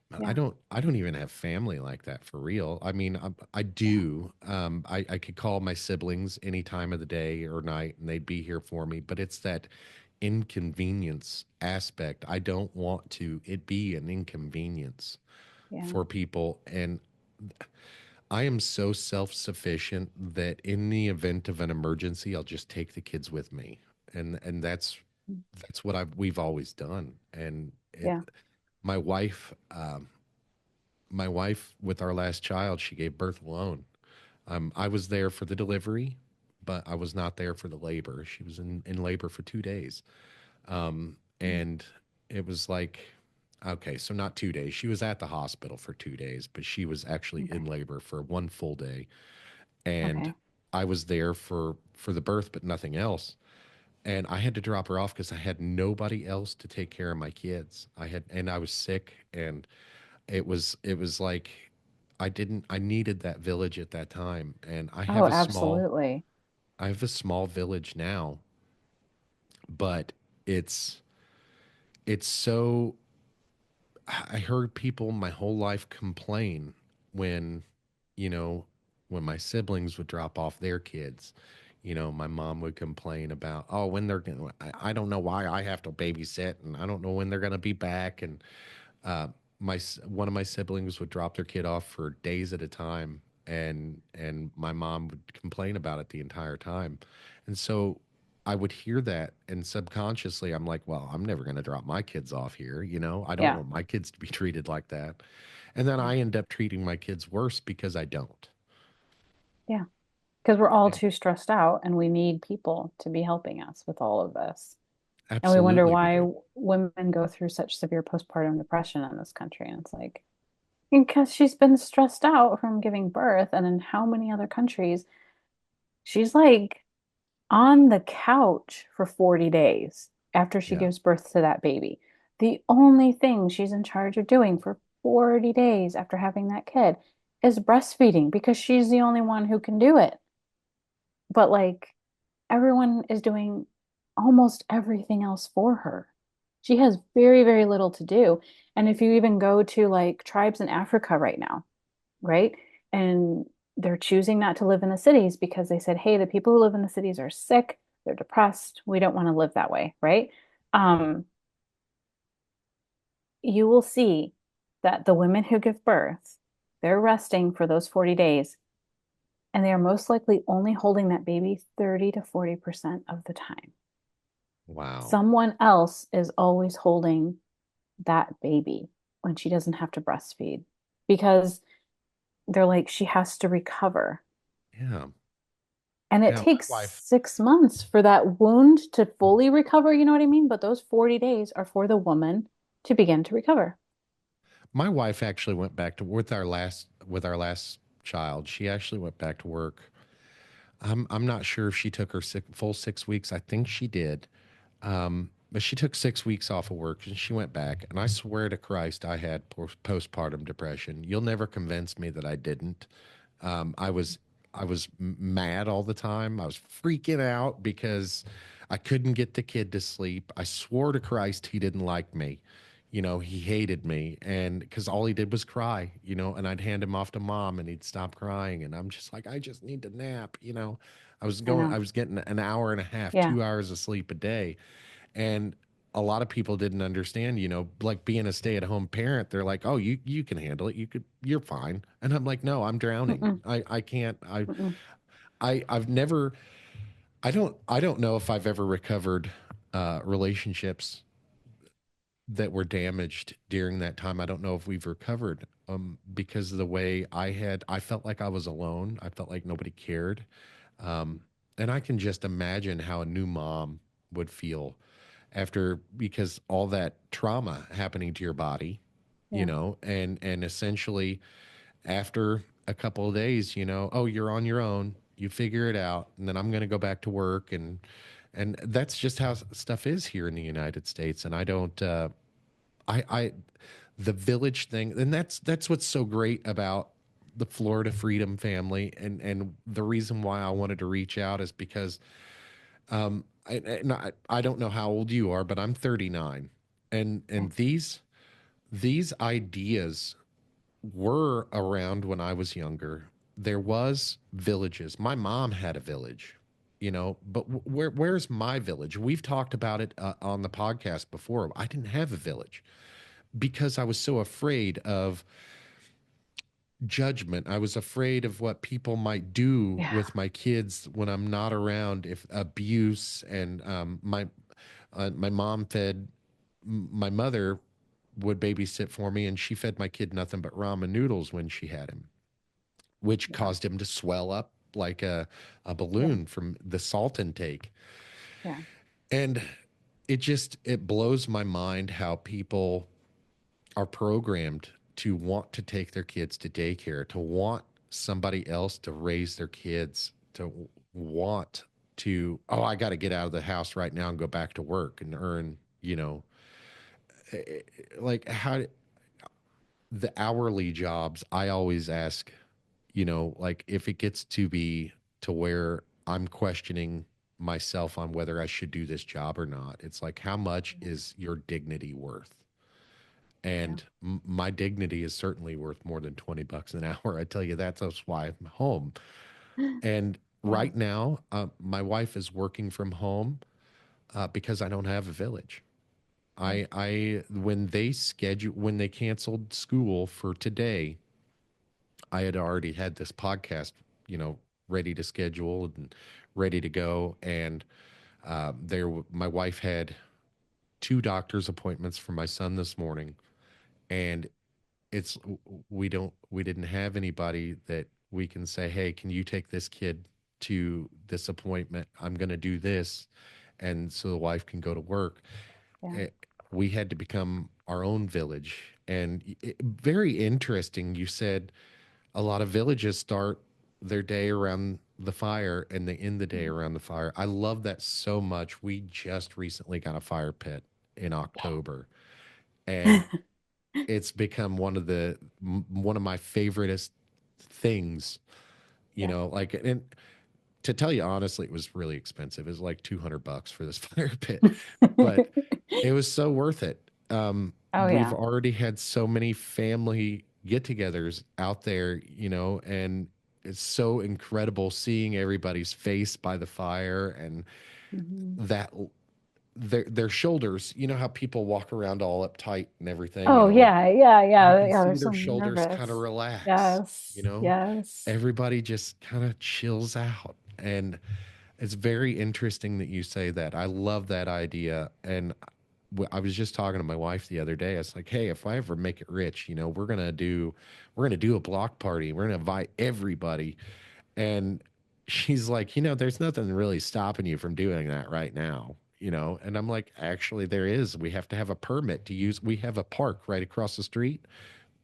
But I Yeah. don't I don't even have family like that for real. I mean, I do. I could call my siblings any time of the day or night, and they'd be here for me. But it's that inconvenience aspect. I don't want to it be an inconvenience Yeah. for people, and I am so self-sufficient that in the event of an emergency, I'll just take the kids with me. And that's what we've always done. And it Yeah. my wife my wife with our last child, she gave birth alone. I was there for the delivery, but I was not there for the labor. She was in labor for 2 days. Mm. And it was like, okay, so not 2 days. She was at the hospital for 2 days, but she was actually in Okay. labor for one full day. And Okay. I was there for the birth, but nothing else. And I had to drop her off because I had nobody else to take care of my kids. And I was sick, and it was like I needed that village at that time. And Oh, absolutely. I have a small village now, but it's it's so I heard people my whole life complain when, you know, when my siblings would drop off their kids. My mom would complain about, oh, when they're going to, I don't know why I have to babysit, and I don't know when they're going to be back. And uh, one of my siblings would drop their kid off for days at a time, and my mom would complain about it the entire time. And so I would hear that, and subconsciously I'm like, well, I'm never going to drop my kids off here. I don't Yeah. want my kids to be treated like that. And then Yeah. I end up treating my kids worse because I don't. Yeah. Because we're all Yeah, too stressed out and we need people to be helping us with all of this. And we wonder absolutely we why do. women go through such severe postpartum depression in this country. And it's like, because she's been stressed out from giving birth. And in how many other countries, she's like on the couch for 40 days after she Yeah. gives birth to that baby. The only thing she's in charge of doing for 40 days after having that kid is breastfeeding because she's the only one who can do it. But like everyone is doing almost everything else for her. She has very, very little to do. And if you even go to like tribes in Africa right now, right? And they're choosing not to live in the cities because they said, hey, the people who live in the cities are sick, they're depressed, we don't want to live that way, right? Um, you will see that the women who give birth, they're resting for those 40 days, and they are most likely only holding that baby 30 to 40% of the time. Wow. Someone else is always holding that baby when she doesn't have to breastfeed because they're like, she has to recover. Yeah. And it Yeah. My takes wife, 6 months for that wound to fully recover. You know what I mean? But those 40 days are for the woman to begin to recover. my wife actually went back to with our last child. She actually went back to work. I'm not sure if she took her full 6 weeks. I think she did. But she took 6 weeks off of work and she went back. And I swear to Christ, I had postpartum depression. You'll never convince me that I didn't. Um, I was I was mad all the time. I was freaking out because I couldn't get the kid to sleep. I swore to Christ he didn't like me. He hated me, and because all he did was cry, and I'd hand him off to mom and he'd stop crying, and I'm just like, I just need to nap. I know. I was getting an hour and a half, Yeah. 2 hours of sleep a day. And a lot of people didn't understand, like being a stay-at-home parent, they're like, oh, you can handle it, you're fine. And I'm like, no, I'm drowning. Mm-mm, I can't. mm-mm. I've never, I don't know if I've ever recovered relationships that were damaged during that time. I don't know if we've recovered, because of the way I felt like I was alone. I felt like nobody cared. um, and I can just imagine how a new mom would feel after, because all that trauma happening to your body, Yeah. and essentially after a couple of days, oh, you're on your own, you figure it out, and then I'm going to go back to work. And that's just how stuff is here in the United States. And I don't I the village thing, and that's what's so great about the Florida Freedom family. And the reason why I wanted to reach out is because I don't know how old you are, but I'm 39. And Okay. these ideas were around when I was younger. There was villages. My mom had a village, but where's my village? We've talked about it on the podcast before. I didn't have a village because I was so afraid of judgment. I was afraid of what people might do Yeah. with my kids when I'm not around, if abuse and my mom fed my mother would babysit for me, and she fed my kid nothing but ramen noodles when she had him, which Yeah. caused him to swell up like a Yeah. balloon from the salt intake. Yeah. And it blows my mind how people are programmed to want to take their kids to daycare, to want somebody else to raise their kids, to want to, oh, I got to get out of the house right now and go back to work and earn, like how the hourly jobs. I always ask, like if it gets to be to where I'm questioning myself on whether I should do this job or not. It's like, how much is your dignity worth? Yeah. And my dignity is certainly worth more than 20 bucks an hour. I tell you that. That's why I'm home. And Yeah. right now, my wife is working from home because I don't have a village. Yeah. When they canceled school for today, I had already had this podcast, you know, ready to schedule and ready to go. And my wife had two doctor's appointments for my son this morning, and it's we didn't have anybody that we can say, hey, can you take this kid to this appointment? I'm going to do this, and so the wife can go to work. Yeah. Eh, we had to become our own village, and very interesting. You said a lot of villages start their day around the fire and they end the day Mhm. around the fire. I love that so much. We just recently got a fire pit in October, and it's become one of my favoriteest things. Yeah. Like, and to tell you honestly, it was really expensive. It was like $200 for this fire pit, but it was so worth it. Oh We've yeah. already had so many family get-togethers out there, and it's so incredible seeing everybody's face by the fire, and Mhm. that their shoulders. You know how people walk around all uptight and everything, Oh and all yeah, yeah, you yeah, can yeah. see They're their so shoulders kind of nervous. relax. Yes, yes. Everybody just kind of chills out, and it's very interesting that you say that. I love that idea. And I was just talking to my wife the other day. I was like, hey, if I ever make it rich, we're gonna do a block party. We're gonna invite everybody. And she's like, there's nothing really stopping you from doing that right now. And I'm like, actually, there is. We have to have a permit to use. We have a park right across the street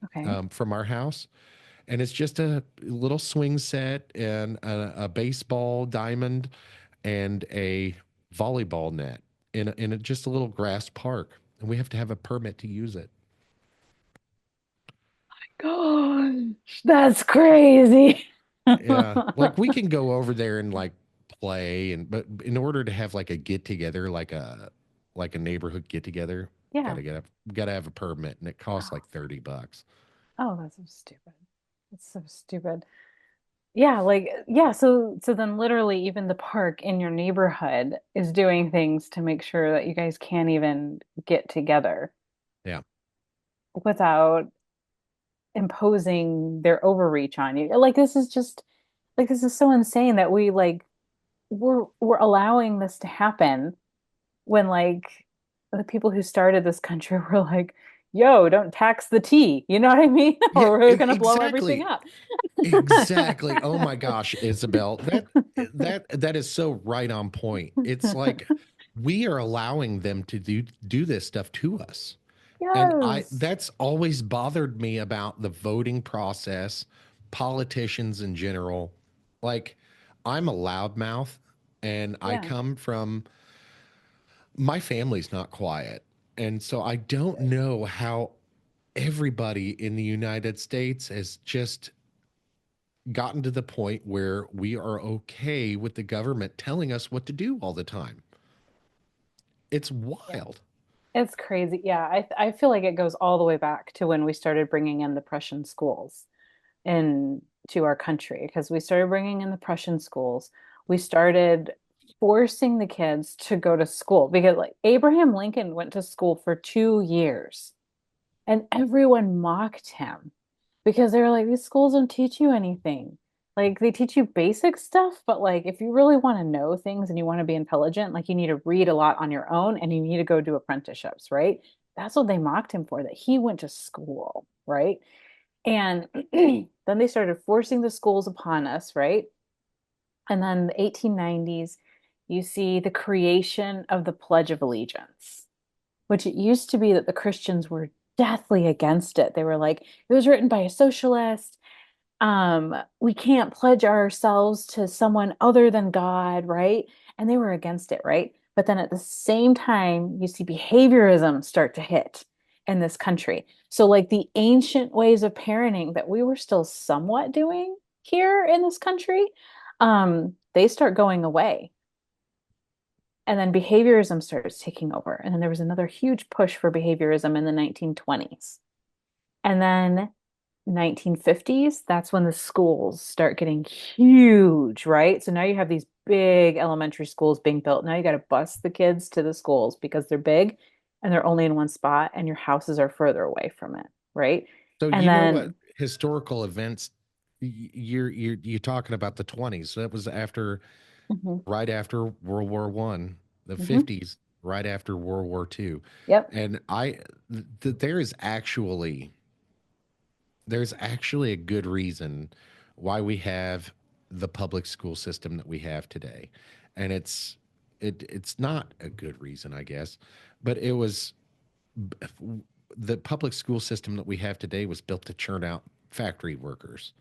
Okay. from our house, and it's just a little swing set and a baseball diamond and a volleyball net just a little grass park, and we have to have a permit to use it. Gosh, that's crazy. Yeah, like we can go over there and like play, but in order to have like a get together, like a neighborhood get together, Yeah. gotta have a permit, and it costs Oh, like $30. oh, that's so stupid. That's so stupid. Yeah, like yeah, so then literally even the park in your neighborhood is doing things to make sure that you guys can't even get together Yeah, without imposing their overreach on you. Like this is just like this is so insane that we're allowing this to happen when like the people who started this country were like, yo, don't tax the tea. You know what I mean? yeah, Or we're gonna blow everything exactly. up. Exactly. Oh my gosh, Isabel, that is so right on point. It's like we are allowing them to do this stuff to us. And I Yes. that's always bothered me about the voting process, politicians in general. Like, I'm a loudmouth, and I Yeah. come from my family's not quiet. And so I don't know how everybody in the United States has just gotten to the point where we are okay with the government telling us what to do all the time. It's Yeah. wild. It's crazy. Yeah, I feel like it goes all the way back to when we started bringing in the Prussian schools into our country because we started bringing in the Prussian schools. We started forcing the kids to go to school because like Abraham Lincoln went to school for 2 years and everyone mocked him because they were like, these schools don't teach you anything. Like they teach you basic stuff, but like if you really want to know things and you want to be intelligent, like you need to read a lot on your own and you need to go do apprenticeships, right? That's what they mocked him for, that he went to school, right? And then they started forcing the schools upon us, right? And then the 1890s, you see the creation of the Pledge of Allegiance, which it used to be that the Christians were deathly against it. They were like, it was written by a socialist. We can't pledge ourselves to someone other than God, right? And they were against it, right? But then at the same time, you see behaviorism start to hit in this country. So, like the ancient ways of parenting that we were still somewhat doing here in this country, they start going away. And then behaviorism starts taking over. And then there was another huge push for behaviorism in the 1920s. And then 1950s, that's when the schools start getting huge, right? So now you have these big elementary schools being built. Now you got to bus the kids to the schools because they're big and they're only in one spot and your houses are further away from it, right? So And you know what then historical events you're talking about the 20s. So that was after mhm, right after World War One, the mhm, 50s, right after World War Two. yep. And there is there's actually a good reason why we have the public school system that we have today. And it's not a good reason, I guess, but it was the public school system that we have today was built to churn out factory workers.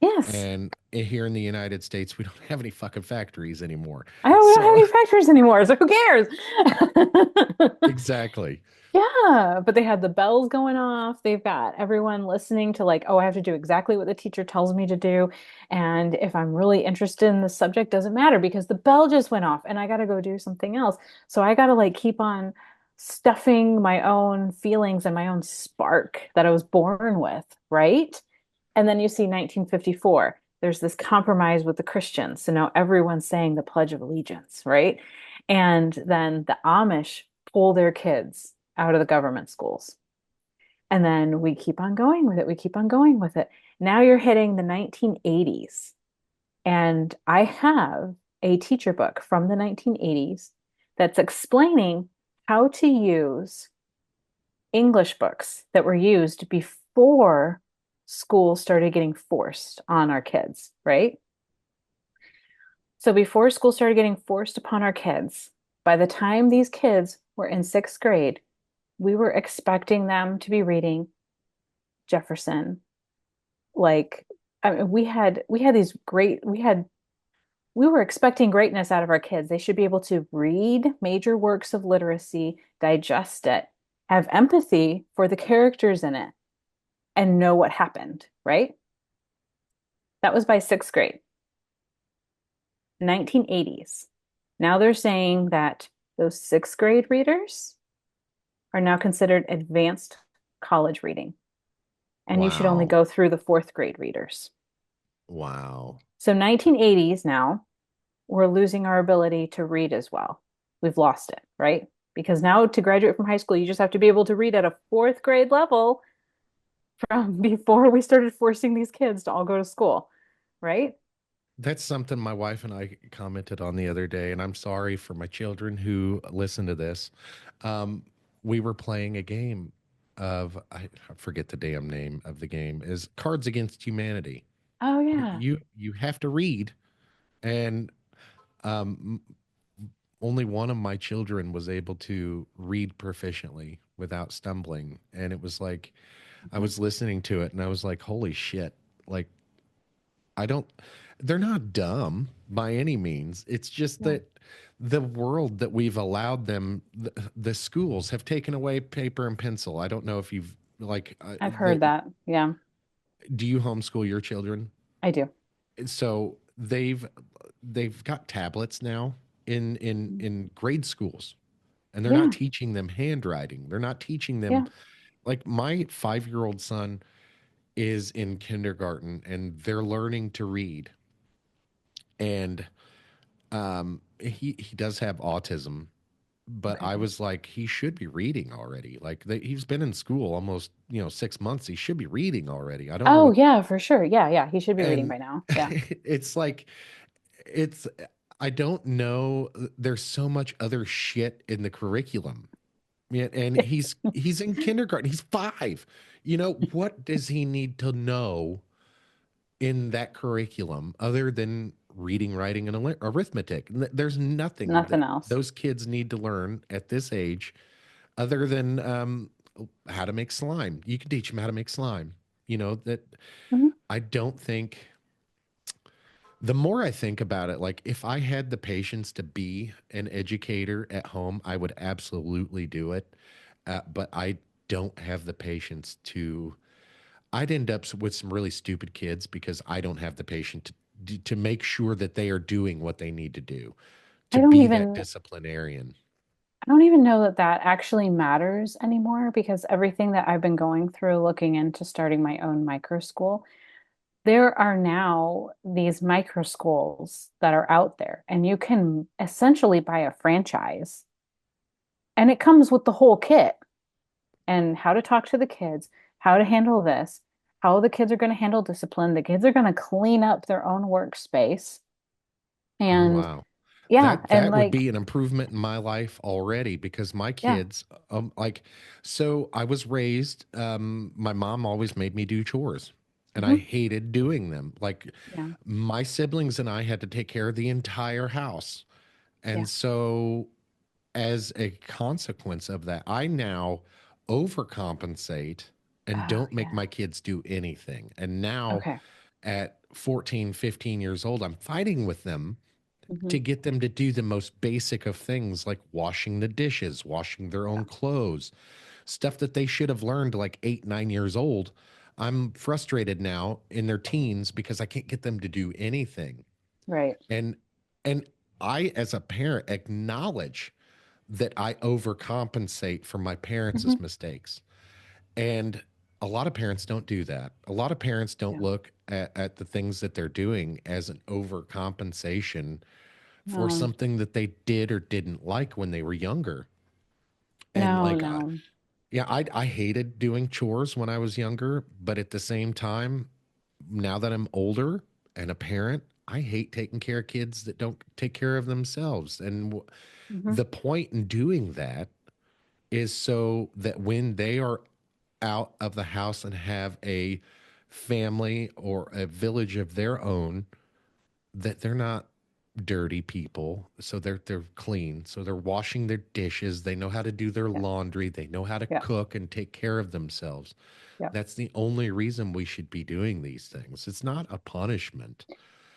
Yes. And here in the United States, we don't have any fucking factories anymore. I know we don't have So any factories anymore, so who cares? exactly. Yeah, but they had the bells going off. They've got everyone listening to like, oh, I have to do exactly what the teacher tells me to do. And if I'm really interested in the subject, doesn't matter because the bell just went off and I got to go do something else. So I got to like keep on stuffing my own feelings and my own spark that I was born with, right? And then you see 1954, there's this compromise with the Christians. So now everyone's saying the Pledge of Allegiance, right? And then the Amish pull their kids out of the government schools. And then we keep on going with it. We keep on going with it. Now you're hitting the 1980s. And I have a teacher book from the 1980s that's explaining how to use English books that were used before school started getting forced on our kids, right? So before school started getting forced upon our kids, by the time these kids were in sixth grade, we were expecting them to be reading Jefferson. Like, I mean, we had these great we were expecting greatness out of our kids. They should be able to read major works of literacy, digest it, have empathy for the characters in it, and know what happened, right? That was by sixth grade, 1980s. Now they're saying that those sixth grade readers are now considered advanced college reading, and you should only Wow. go through the fourth grade readers. Wow. So 1980s now, we're losing our ability to read as well. We've lost it, right? Because now to graduate from high school, you just have to be able to read at a fourth grade level from before we started forcing these kids to all go to school, right? That's something my wife and I commented on the other day, and I'm sorry for my children who listen to this. Um, we were playing a game of I forget the damn name of the game is Cards Against Humanity. Oh yeah. You have to read, and um, only one of my children was able to read proficiently without stumbling, and it was like I was listening to it, and I was like, "Holy shit!" Like I don't, they're not dumb by any means. It's just Yeah. that the world that we've allowed them, the schools have taken away paper and pencil. I don't know if you've like, I've heard that. Yeah, do you homeschool your children? I do. So they've got tablets now in grade schools, and they're not Yeah. teaching them handwriting. They're not teaching them Yeah. like my 5-year-old son is in kindergarten and they're learning to read. And he does have autism, but I Okay. was like, he should be reading already. He's been in school almost, 6 months. He should be reading already. I don't know Oh, what, yeah, for sure. Yeah, yeah. He should be reading and by now. Yeah. it's like, it's, I don't know. There's so much other shit in the curriculum. Yeah, and he's in kindergarten. He's 5. What does he need to know in that curriculum other than reading, writing, and arithmetic? There's nothing Nothing that else. those kids need to learn at this age other than how to make slime. You can teach them how to make slime. That Mhm. I don't think. The more I think about it, like if I had the patience to be an educator at home, I would absolutely do it. But I don't have the patience to. I'd end up with some really stupid kids because I don't have the patience to make sure that they are doing what they need to do I to don't be that even disciplinarian. I don't even know that that actually matters anymore because everything that I've been going through looking into starting my own micro school, there are now these micro schools that are out there, and you can essentially buy a franchise, and it comes with the whole kit and how to talk to the kids, how to handle this, how the kids are going to handle discipline. The kids are going to clean up their own workspace. Oh, And wow. yeah, That and that would like, be an improvement in my life already because my yeah, kids so I was raised my mom always made me do chores and I hmm, hated doing them. Like yeah, my siblings and I had to take care of the entire house. yeah, And so as a consequence of that, I now overcompensate and oh don't make yeah, my kids do anything. And now okay, at 14, 15 years old, I'm fighting with them hmm, to get them to do the most basic of things like washing the dishes, washing their own clothes, stuff that they should have learned like 8, 9 years old. I'm frustrated now in their teens because I can't get them to do anything. right, And and I as a parent acknowledge that I overcompensate for my hmm, parents' mistakes. And a lot of parents don't do that. A lot of parents don't yeah, look at the things that they're doing as an overcompensation for no, something that they did or didn't like when they were younger. And no, like, no, yeah, I hated doing chores when I was younger, but at the same time, now that I'm older and a parent, I hate taking care of kids that don't take care of themselves. And hmm, the point in doing that is so that when they are out of the house and have a family or a village of their own, that they're not dirty people, so they're clean, so they're washing their dishes, they know how to do their yeah, laundry, they know how to yeah, cook and take care of themselves. yeah. That's the only reason we should be doing these things. It's not a punishment.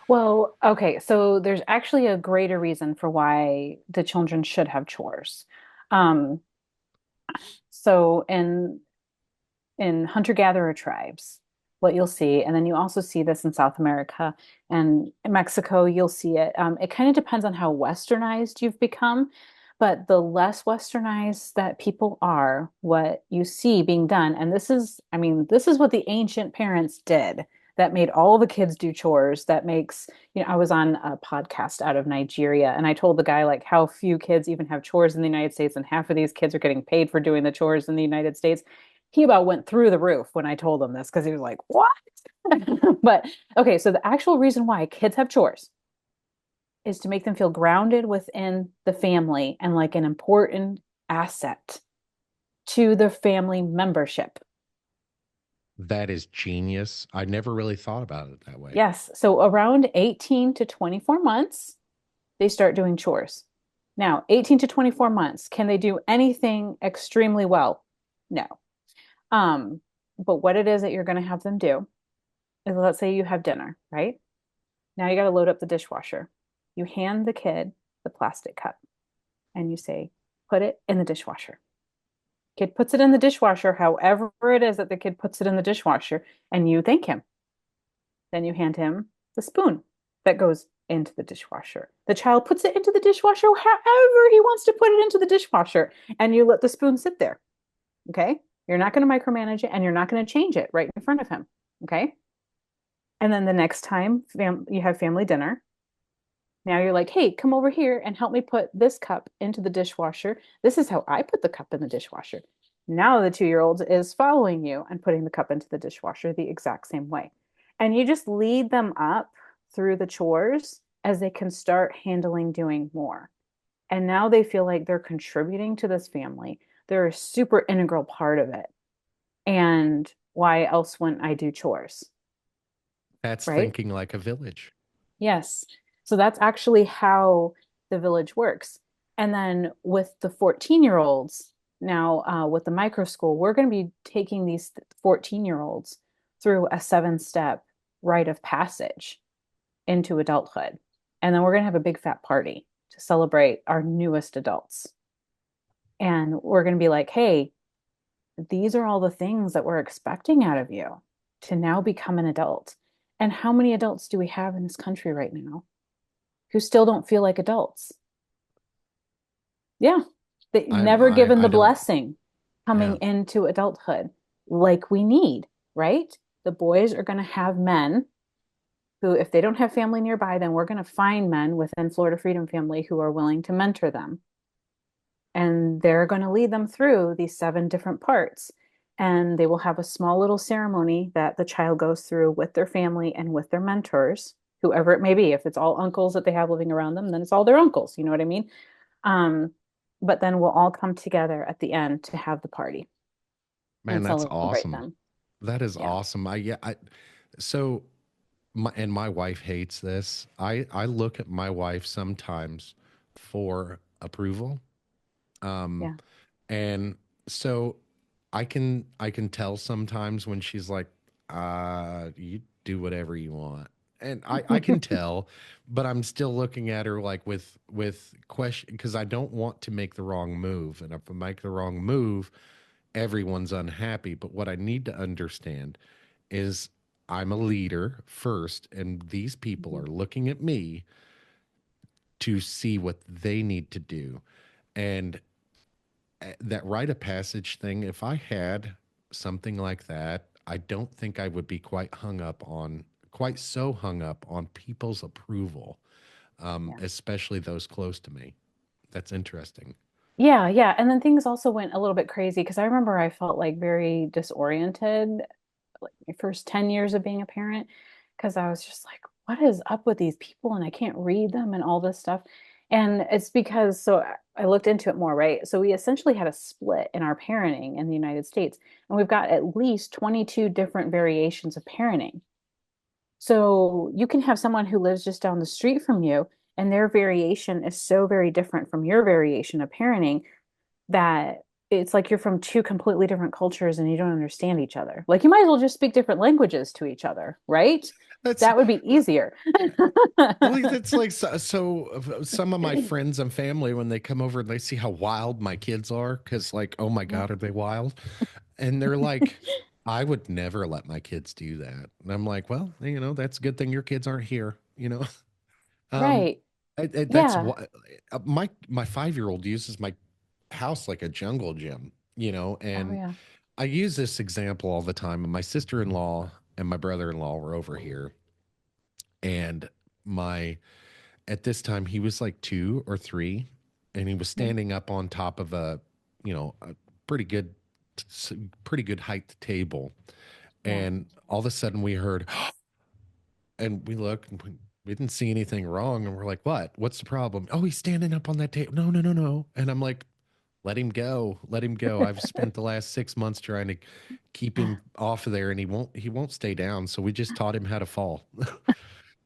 Well, okay, so there's actually a greater reason for why the children should have chores. Um, so in hunter-gatherer tribes, what you'll see, and then you also see this in South America and in Mexico, you'll see it. It kind of depends on how westernized you've become, but the less westernized that people are, what you see being done, and this is, I mean, this is what the ancient parents did that made all the kids do chores. That makes, I was on a podcast out of Nigeria, and I told the guy like how few kids even have chores in the United States, and half of these kids are getting paid for doing the chores in the United States. He about went through the roof when I told him this because he was like, "What?" But okay, so the actual reason why kids have chores is to make them feel grounded within the family and like an important asset to the family membership. That is genius. I never really thought about it that way. Yes, so around 18 to 24 months, they start doing chores. Now, 18 to 24 months, can they do anything extremely well? No. But what it is that you're going to have them do is, let's say you have dinner, right? Now you got to load up the dishwasher. You hand the kid the plastic cup and you say, put it in the dishwasher. Kid puts it in the dishwasher, however it is that the kid puts it in the dishwasher, and you thank him. Then you hand him the spoon that goes into the dishwasher. The child puts it into the dishwasher however he wants to put it into the dishwasher, and you let the spoon sit there. Okay. You're not going to micromanage it and you're not going to change it right in front of him. Okay. And then the next time you have family dinner, Now you're like, hey, come over here and help me put this cup into the dishwasher. This is how I put the cup in the dishwasher. Now the 2 year old is following you and putting the cup into the dishwasher the exact same way. And you just lead them up through the chores as they can start handling doing more. And now they feel like they're contributing to this family. They're a super integral part of it. And why else wouldn't I do chores? That's Right? thinking like a village. Yes. So that's actually how the village works. And then with the 14-year-olds, now with the micro school, we're going to be taking these 14-year-olds through a 7 step rite of passage into adulthood. And then we're going to have a big fat party to celebrate our newest adults. And we're going to be like, hey, these are all the things that we're expecting out of you to now become an adult. And how many adults do we have in this country right now who still don't feel like adults? Yeah, they never given I the don't. blessing coming Yeah, into adulthood like we need, right? The boys are going to have men who, if they don't have family nearby, then we're going to find men within Florida Freedom Family who are willing to mentor them. And they're going to lead them through these 7 different parts. And they will have a small little ceremony that the child goes through with their family and with their mentors, whoever it may be. If it's all uncles that they have living around them, then it's all their uncles. You know what I mean? Um, but then we'll all come together at the end to have the party man, and that's celebrate awesome. them. That is Yeah. awesome. So my wife hates this. I look at my wife sometimes for approval. Um, Yeah. and so I can tell sometimes when she's like, you do whatever you want. And I can tell, but I'm still looking at her like with question because I don't want to make the wrong move. And if I make the wrong move, everyone's unhappy. But what I need to understand is I'm a leader first, and these people Mhm. are looking at me to see what they need to do. And that rite of passage thing, if I had something like that, I don't think I would be quite so hung up on people's approval, Yeah. especially those close to me. That's interesting. Yeah, yeah. And then things also went a little bit crazy because I remember I felt like very disoriented like my first 10 years of being a parent because I was just like, what is up with these people? And I can't read them and all this stuff. And it's because, so I looked into it more, right? So we essentially had a split in our parenting in the United States, and we've got at least 22 different variations of parenting. So you can have someone who lives just down the street from you, and their variation is so very different from your variation of parenting that it's like you're from 2 completely different cultures and you don't understand each other. Like you might as well just speak different languages to each other, right? That's That would be easier. like that's like some of my friends and family when they come over and they see how wild my kids are because like oh my Yeah. god are they wild and they're like I would never let my kids do that and I'm like well that's a good thing your kids aren't here. um Right. that's Yeah. what my 5-year-old uses my house like a jungle gym. Oh And yeah. I use this example all the time. And my sister-in-law and my brother-in-law were over here, and my at this time he was like 2 or 3, and he was Yeah. standing up on top of a pretty good, pretty good height table, Yeah. and all of a sudden we heard, and we look, and we didn't see anything wrong, and we're like, "What? What's the problem?" Oh, he's standing up on that table. No, no, no, no. And I'm like, let him go. Let him go. I've spent the last 6 months trying to keep him off of there and he won't stay down. So we just taught him how to fall.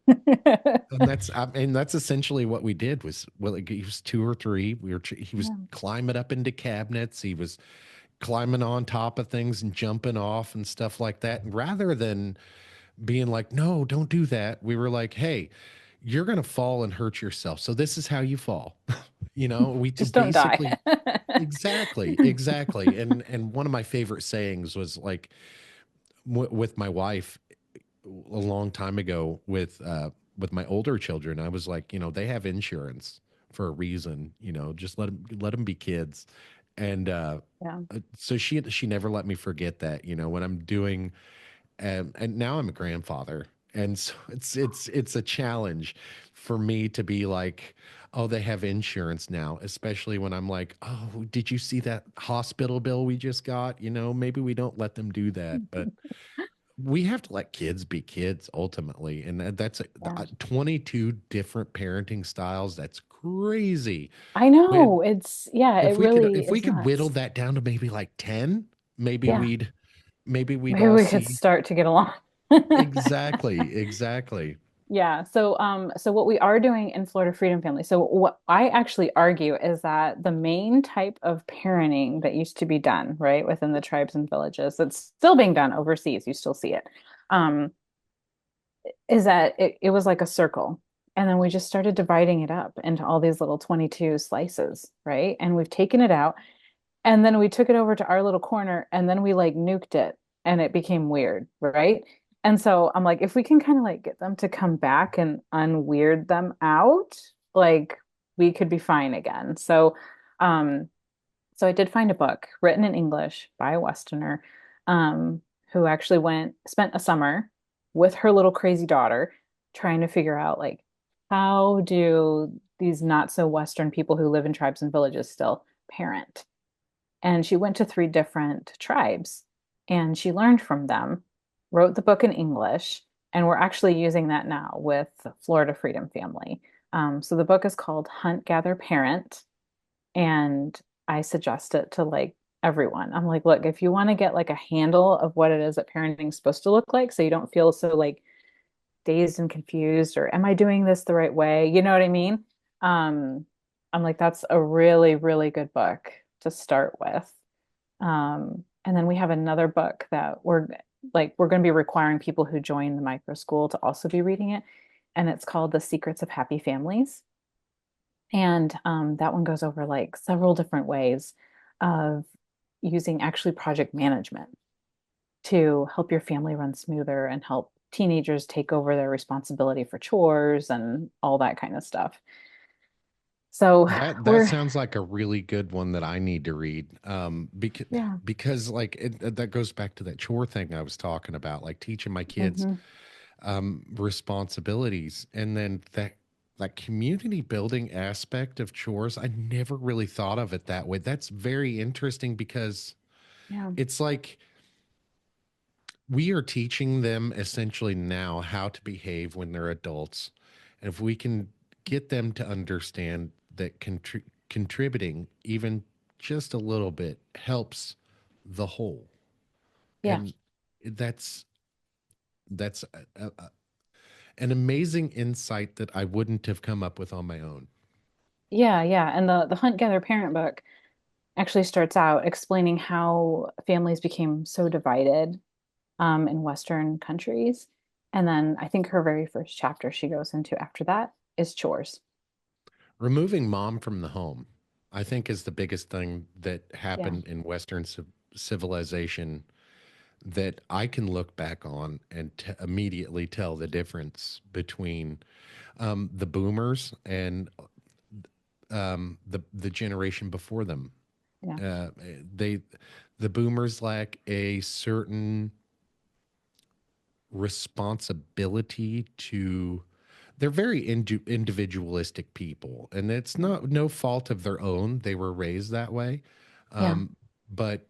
And that's essentially what we did was well like, he was 2 or 3. He was Yeah. climbing up into cabinets. He was climbing on top of things and jumping off and stuff like that. And rather than being like, no, don't do that, we were like, hey, you're gonna fall and hurt yourself. So this is how you fall. We Just don't die. basically exactly, exactly. And one of my favorite sayings was like with my wife a long time ago with my older children. I was like, they have insurance for a reason. Just let them be kids. And Yeah. so she never let me forget that. When I'm doing and now I'm a grandfather, And so it's a challenge for me to be like, oh, they have insurance now, especially when I'm like, oh, did you see that hospital bill we just got? Maybe we don't let them do that, but we have to let kids be kids ultimately. And that's Yeah. 22 different parenting styles. That's crazy. I When know. Yeah, it really if we is could whittle nuts. that down to maybe like 10, maybe Yeah. we'd Maybe all we could see start to get along. exactly. Yeah. So what we are doing in Florida Freedom Family, so what I actually argue is that the main type of parenting that used to be done, right, within the tribes and villages, that's still being done overseas, you still see it, um, is that it was like a circle. And then we just started dividing it up into all these little 22 slices, right? And we've taken it out and then we took it over to our little corner and then we like nuked it and it became weird, right? And so I'm like, if we can kind of like get them to come back and unweird them out, like we could be fine again. Um, so I did find a book written in English by a Westerner, um, who actually spent a summer with her little crazy daughter trying to figure out like how do these not so Western people who live in tribes and villages still parent? And she went to three different tribes and she learned from them, wrote the book in English, and we're actually using that now with Florida Freedom Family. So the book is called Hunt, Gather, Parent, and I suggest it to like everyone. I'm like, look, if you want to get like a handle of what it is that parenting is supposed to look like, so you don't feel so like dazed and confused, or am I doing this the right way? You know what I mean? Um, I'm like, that's a really, really good book to start with. And then we have another book that we're going to be requiring people who join the micro school to also be reading it, and it's called The Secrets of Happy Families. And that one goes over like several different ways of using actually project management to help your family run smoother and help teenagers take over their responsibility for chores and all that kind of stuff. So That we're, sounds like a really good one that I need to read. yeah. Because like that goes back to that chore thing I was talking about, like teaching my kids Hmm. responsibilities, and then that community building aspect of chores. I never really thought of it that way. That's very interesting because Yeah. it's like we are teaching them essentially now how to behave when they're adults. And if we can get them to understand that contributing even just a little bit helps the whole. Yeah. And that's that's an amazing insight that I wouldn't have come up with on my own. Yeah. Yeah. And the Hunt Gather Parent book actually starts out explaining how families became so divided in Western countries. And then I think her very first chapter she goes into after that is chores. Removing mom from the home, I think, is the biggest thing that Yeah. happened in Western civilization that I can look back on and immediately tell the difference between the boomers and the generation before them. Yeah. Uh, they the boomers lack a certain responsibility to. They're very individualistic people, and it's Yeah. not no fault of their own. They were raised that way, Yeah. um, but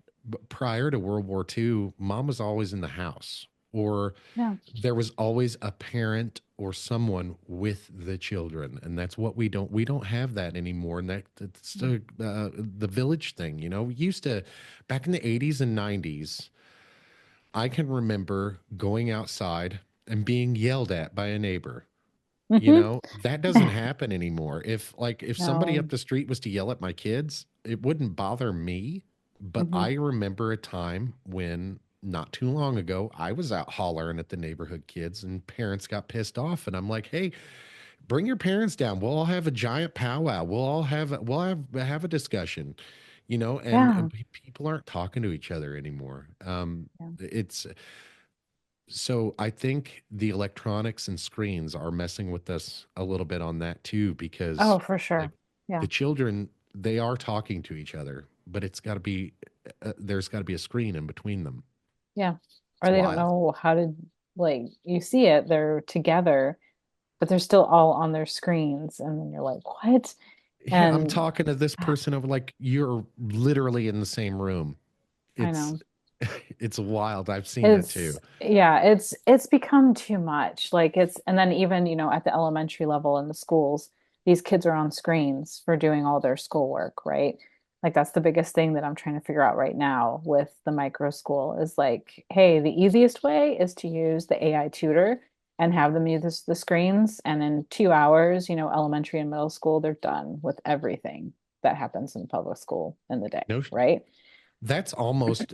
prior to World War II, mom was always in the house, or Yeah. there was always a parent or someone with the children, and that's what we don't have that anymore. And that's the village thing. We used to, back in the 80s and 90s, I can remember going outside and being yelled at by a neighbor. Hmm. That doesn't happen anymore. If somebody up No. the street was to yell at my kids, it wouldn't bother me. But Hmm. I remember a time when not too long ago, I was out hollering at the neighborhood kids and parents got pissed off. And I'm like, hey, bring your parents down. We'll all have a giant powwow. We'll have a discussion, Yeah. and people aren't talking to each other anymore. Yeah. It's so I think the electronics and screens are messing with us a little bit on that too, because Oh, for like sure. Yeah. the children, they are talking to each other, but there's got to be a screen in between them. Yeah. It's Or they don't wild. know how to. Like you see it, they're together, but they're still all on their screens. And then you're like, what? Yeah, I'm And talking to this person over like you're literally in the same room. I It's know. it's wild. I've seen it It's too. yeah, it's become too much. Like it's and then even, at the elementary level in the schools, these kids are on screens for doing all their schoolwork, right? Like that's the biggest thing that I'm trying to figure out right now with the micro school is like, hey, the easiest way is to use the AI tutor and have them use the screens, and in 2 hours, elementary and middle school, they're done with everything that happens in public school in the day, No, right? that's almost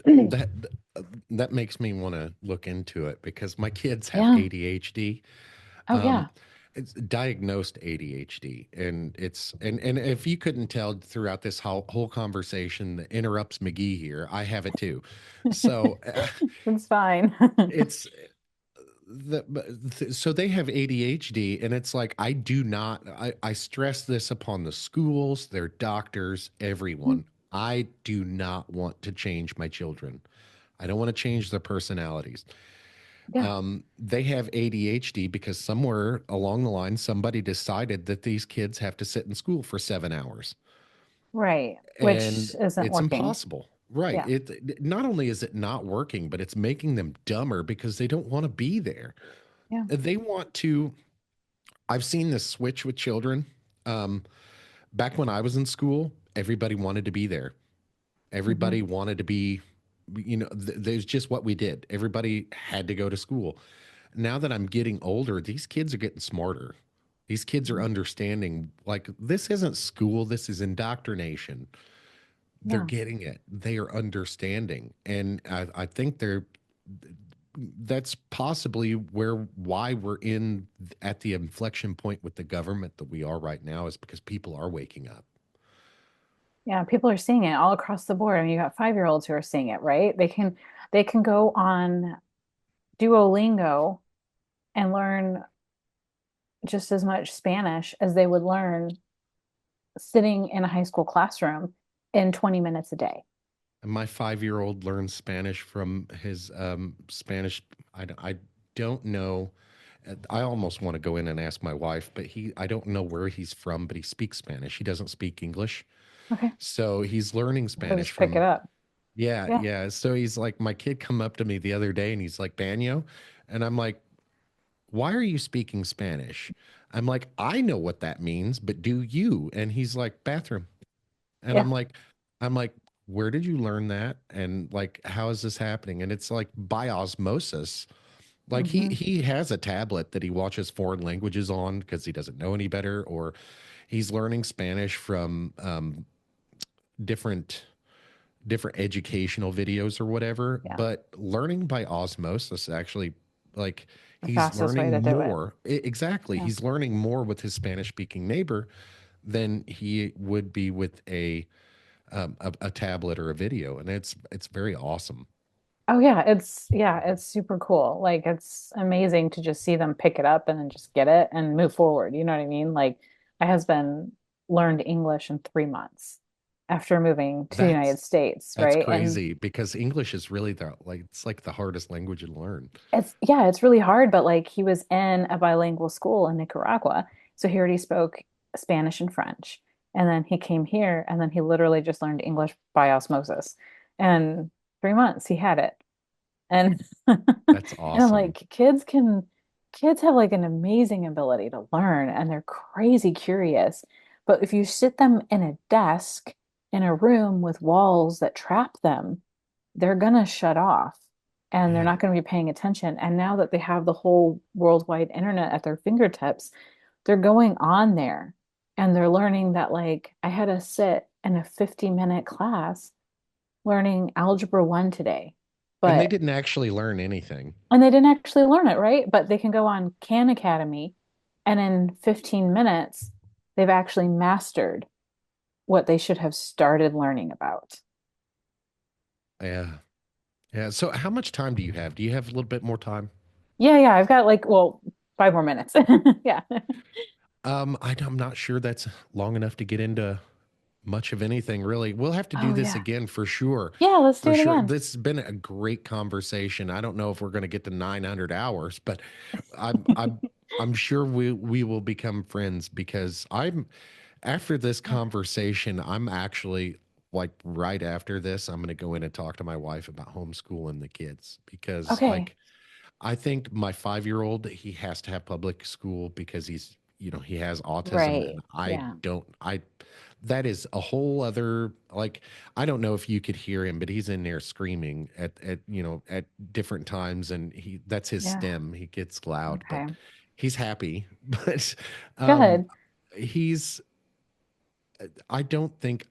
that makes me want to look into it because my kids have Yeah. ADHD. Oh Um, yeah. it's diagnosed ADHD, and and if you couldn't tell throughout this whole conversation, the interrupts McGee here, I have it too. So It's fine. it's so they have ADHD, and it's like I do not. I stress this upon the schools, their doctors, everyone. I do not want to change my children. I don't want to change their personalities. Yeah, They have ADHD because somewhere along the line, somebody decided that these kids have to sit in school for 7 hours, right. Which and isn't it's working. impossible. Right. Yeah. It not only is it not working, but it's making them dumber because they don't want to be there. Yeah. They want to. I've seen this switch with children. Um, Back when I was in school, everybody wanted to be there. Hmm. Everybody wanted to be, there's just what we did. Everybody had to go to school. Now that I'm getting older, these kids are getting smarter. These kids are Hmm. understanding like this isn't school, this is indoctrination. They're Yeah. getting it. They are understanding. And I think that's possibly why we're in at the inflection point with the government that we are right now is because people are waking up. Yeah. People are seeing it all across the board. I mean, you got 5-year-olds who are seeing it, right? They can go on Duolingo and learn just as much Spanish as they would learn sitting in a high school classroom in 20 minutes a day. And my 5-year-old learns Spanish from his Spanish. I don't know. I almost want to go in and ask my wife, but I don't know where he's from, but he speaks Spanish. He doesn't speak English. Okay. So he's learning He'll Spanish just pick it from, up. yeah, Yeah. yeah. So he's like, my kid come up to me the other day and he's like, Banyo. And I'm like, why are you speaking Spanish? I'm like, I know what that means, but do you? And he's like, bathroom. And Yeah. I'm like, where did you learn that? And like, how is this happening? And it's like by osmosis. Like he Hmm. he has a tablet that he watches foreign languages on because he doesn't know any better, or he's learning Spanish from different different educational videos or whatever. Yeah. But learning by osmosis actually, like The he's fastest way to learning do it. more. Exactly, Yeah. he's learning more with his Spanish speaking neighbor than he would be with a tablet or a video, and it's very awesome. Oh yeah, it's super cool. Like it's amazing to just see them pick it up and then just get it and move forward. You know what I mean? Like my husband learned English in 3 months after moving to the United That's States, that's right? And crazy because English is really the like it's like the hardest language to learn. it's really hard, but like he was in a bilingual school in Nicaragua, so he already spoke Spanish and French. And then he came here and then he literally just learned English by osmosis. And 3 months he had it. And and That's I'm awesome. like, kids have like an amazing ability to learn and they're crazy curious. But if you sit them in a desk in a room with walls that trap them, they're gonna shut off and they're Yeah. not gonna be paying attention. And now that they have the whole worldwide internet at their fingertips, they're going on there and they're learning that like I had to sit in a 50-minute class learning algebra 1 today. And they But didn't actually learn anything. and they didn't actually learn it, right? But they can go on Khan Academy and in 15 minutes, they've actually mastered what they should have started learning about. Yeah. Yeah. So how much time do you have? Do you have a little bit more time? Yeah, I've got like, well, 5 more minutes. Yeah. I'm not sure that's long enough to get into much of anything, really. We'll have to do Oh this yeah. again for sure. Yeah, let's do For it sure. again. This has been a great conversation. I don't know if we're going to get to 900 hours, but I'm sure we will become friends because I'm after this Yeah. conversation, I'm actually like right after this, I'm going to go in and talk to my wife about homeschooling the kids because Okay. like I think my 5 year old, he has to have public school because he has autism Right. and I Yeah. don't, I, that is a whole other, like, I don't know if you could hear him, but he's in there screaming at different times and that's his Yeah. stem. He gets loud, but Okay. he's happy. But, um, Good. he's, I don't think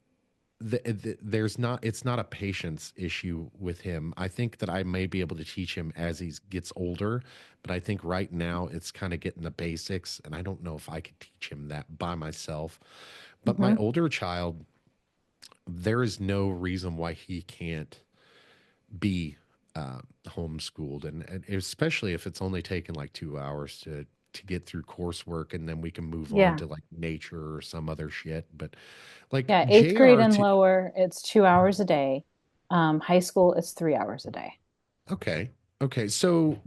there's not it's not a patience issue with him. I think that I may be able to teach him as he gets older, but I think right now it's kind of getting the basics and I don't know if I could teach him that by myself. But my Hmm. older child, there is no reason why he can't be homeschooled and especially if it's only taken like 2 hours to get through coursework and then we can move on Yeah. to like nature or some other shit. But like Yeah. Eighth grade and JRT. lower, it's 2 hours a day. High school, it's 3 hours a day. Okay. Okay. So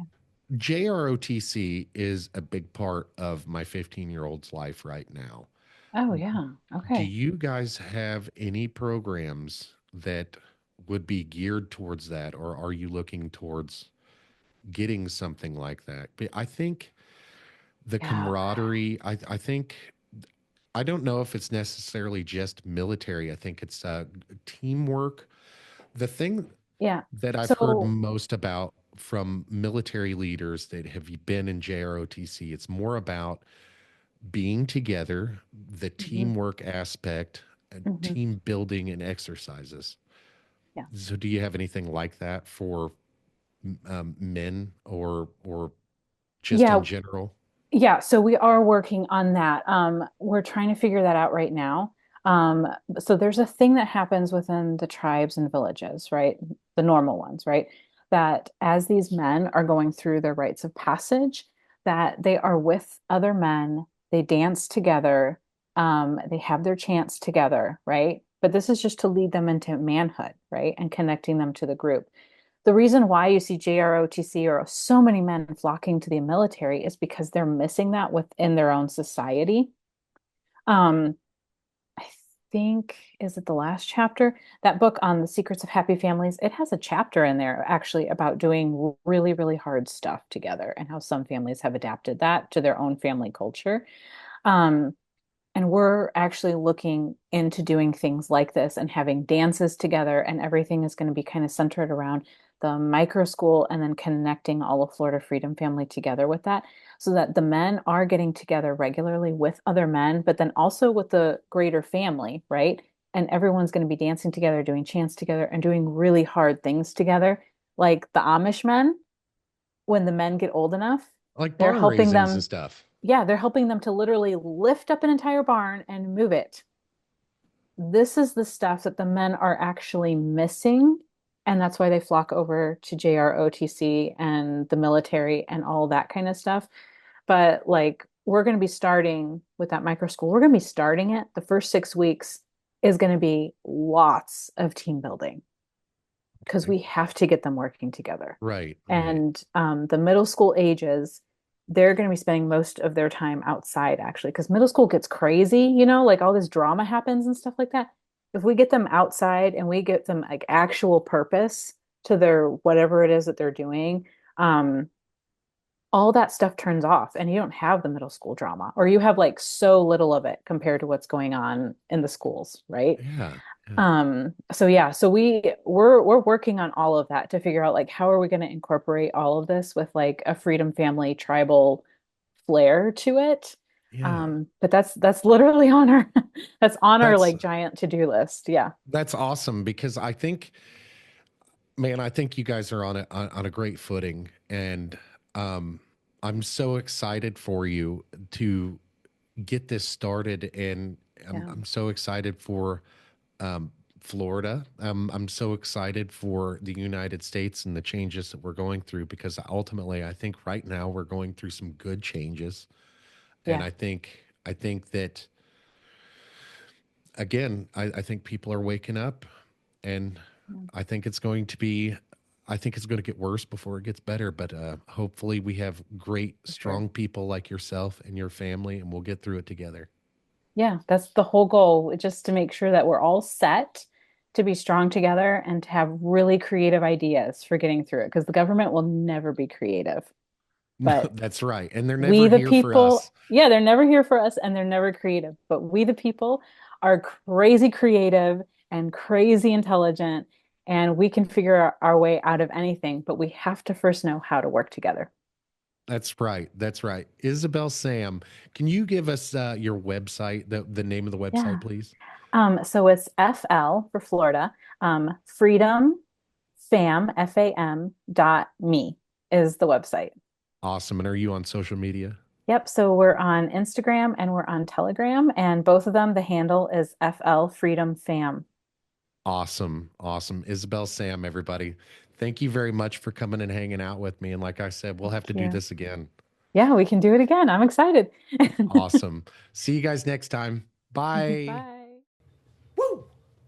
JROTC is a big part of my 15-year-old's life right now. Oh yeah. Do Okay. you guys have any programs that would be geared towards that, or are you looking towards getting something like that? But I think the Yeah. camaraderie, I think, I don't know if it's necessarily just military. I think it's teamwork. The thing Yeah. that I've heard So, most about from military leaders that have been in JROTC. It's more about being together, the mhm, teamwork aspect, mhm. team building, and exercises. Yeah. So, do you have anything like that for men or just in Yeah. general? Yeah, so we are working on that. We're trying to figure that out right now. Um, so there's a thing that happens within the tribes and villages, right? The normal ones, right? That as these men are going through their rites of passage, that they are with other men, they dance together, they have their chants together, right? But this is just to lead them into manhood, right? And connecting them to the group. The reason why you see JROTC or so many men flocking to the military is because they're missing that within their own society. Um, I think, is it the last chapter? That book on the secrets of happy families, it has a chapter in there actually about doing really, really hard stuff together and how some families have adapted that to their own family culture. Um, and we're actually looking into doing things like this and having dances together, and everything is going to be kind of centered around the micro school and then connecting all of Florida Freedom Family together with that so that the men are getting together regularly with other men, but then also with the greater family, right? And everyone's going to be dancing together, doing chants together, and doing really hard things together. Like the Amish men, when the men get old enough, Like they're barn helping raisings and them stuff. yeah, they're helping them to literally lift up an entire barn and move it. This is the stuff that the men are actually missing. And that's why they flock over to JROTC and the military and all that kind of stuff. But like, we're going to be starting with that micro school. We're going to be starting it. The first 6 weeks is going to be lots of team building because Okay. we have to get them working together. Right, right. And the middle school ages, they're going to be spending most of their time outside actually, because middle school gets crazy, like all this drama happens and stuff like that. If we get them outside and we get them like actual purpose to their whatever it is that they're doing, um, all that stuff turns off and you don't have the middle school drama, or you have like so little of it compared to what's going on in the schools, right? Yeah, yeah, So yeah, so we're working on all of that to figure out like how are we going to incorporate all of this with like a freedom family tribal flair to it. yeah. But that's literally on our that's on our That's like giant to-do list. Yeah. that's awesome because I think, man, I think you guys are on a great footing, and um, I'm so excited for you to get this started, and Yeah. I'm so excited for um, Florida. I'm so excited for the United States and the changes that we're going through because ultimately, I think right now we're going through some good changes, and Yeah. I think that again, I think people are waking up, and I think it's going to be, I think it's going to get worse before it gets better. But hopefully, we have great, For sure. strong people like yourself and your family, and we'll get through it together. Yeah, that's the whole goal, just to make sure that we're all set to be strong together and to have really creative ideas for getting through it. Because the government will never be creative. No, But that's right. And they're we, never the here for people, us. yeah, they're never here for us and they're never creative. But we, the people, are crazy creative and crazy intelligent, and we can figure our way out of anything. But we have to first know how to work together. That's right. That's right. Isabel Sam, can you give us your website, the name of the website, Yeah. please? So it's FL for Florida. Freedom Fam, FAM dot me is the website. Awesome. And are you on social media? Yep. So we're on Instagram and we're on Telegram, and both of them, the handle is FL Freedom Fam. Awesome. Awesome. Isabel Sam, everybody. Thank you very much for coming and hanging out with me. And like I said, we'll have to Thank do you. this again. Yeah, we can do it again. I'm excited. Awesome. See you guys next time. Bye. Bye.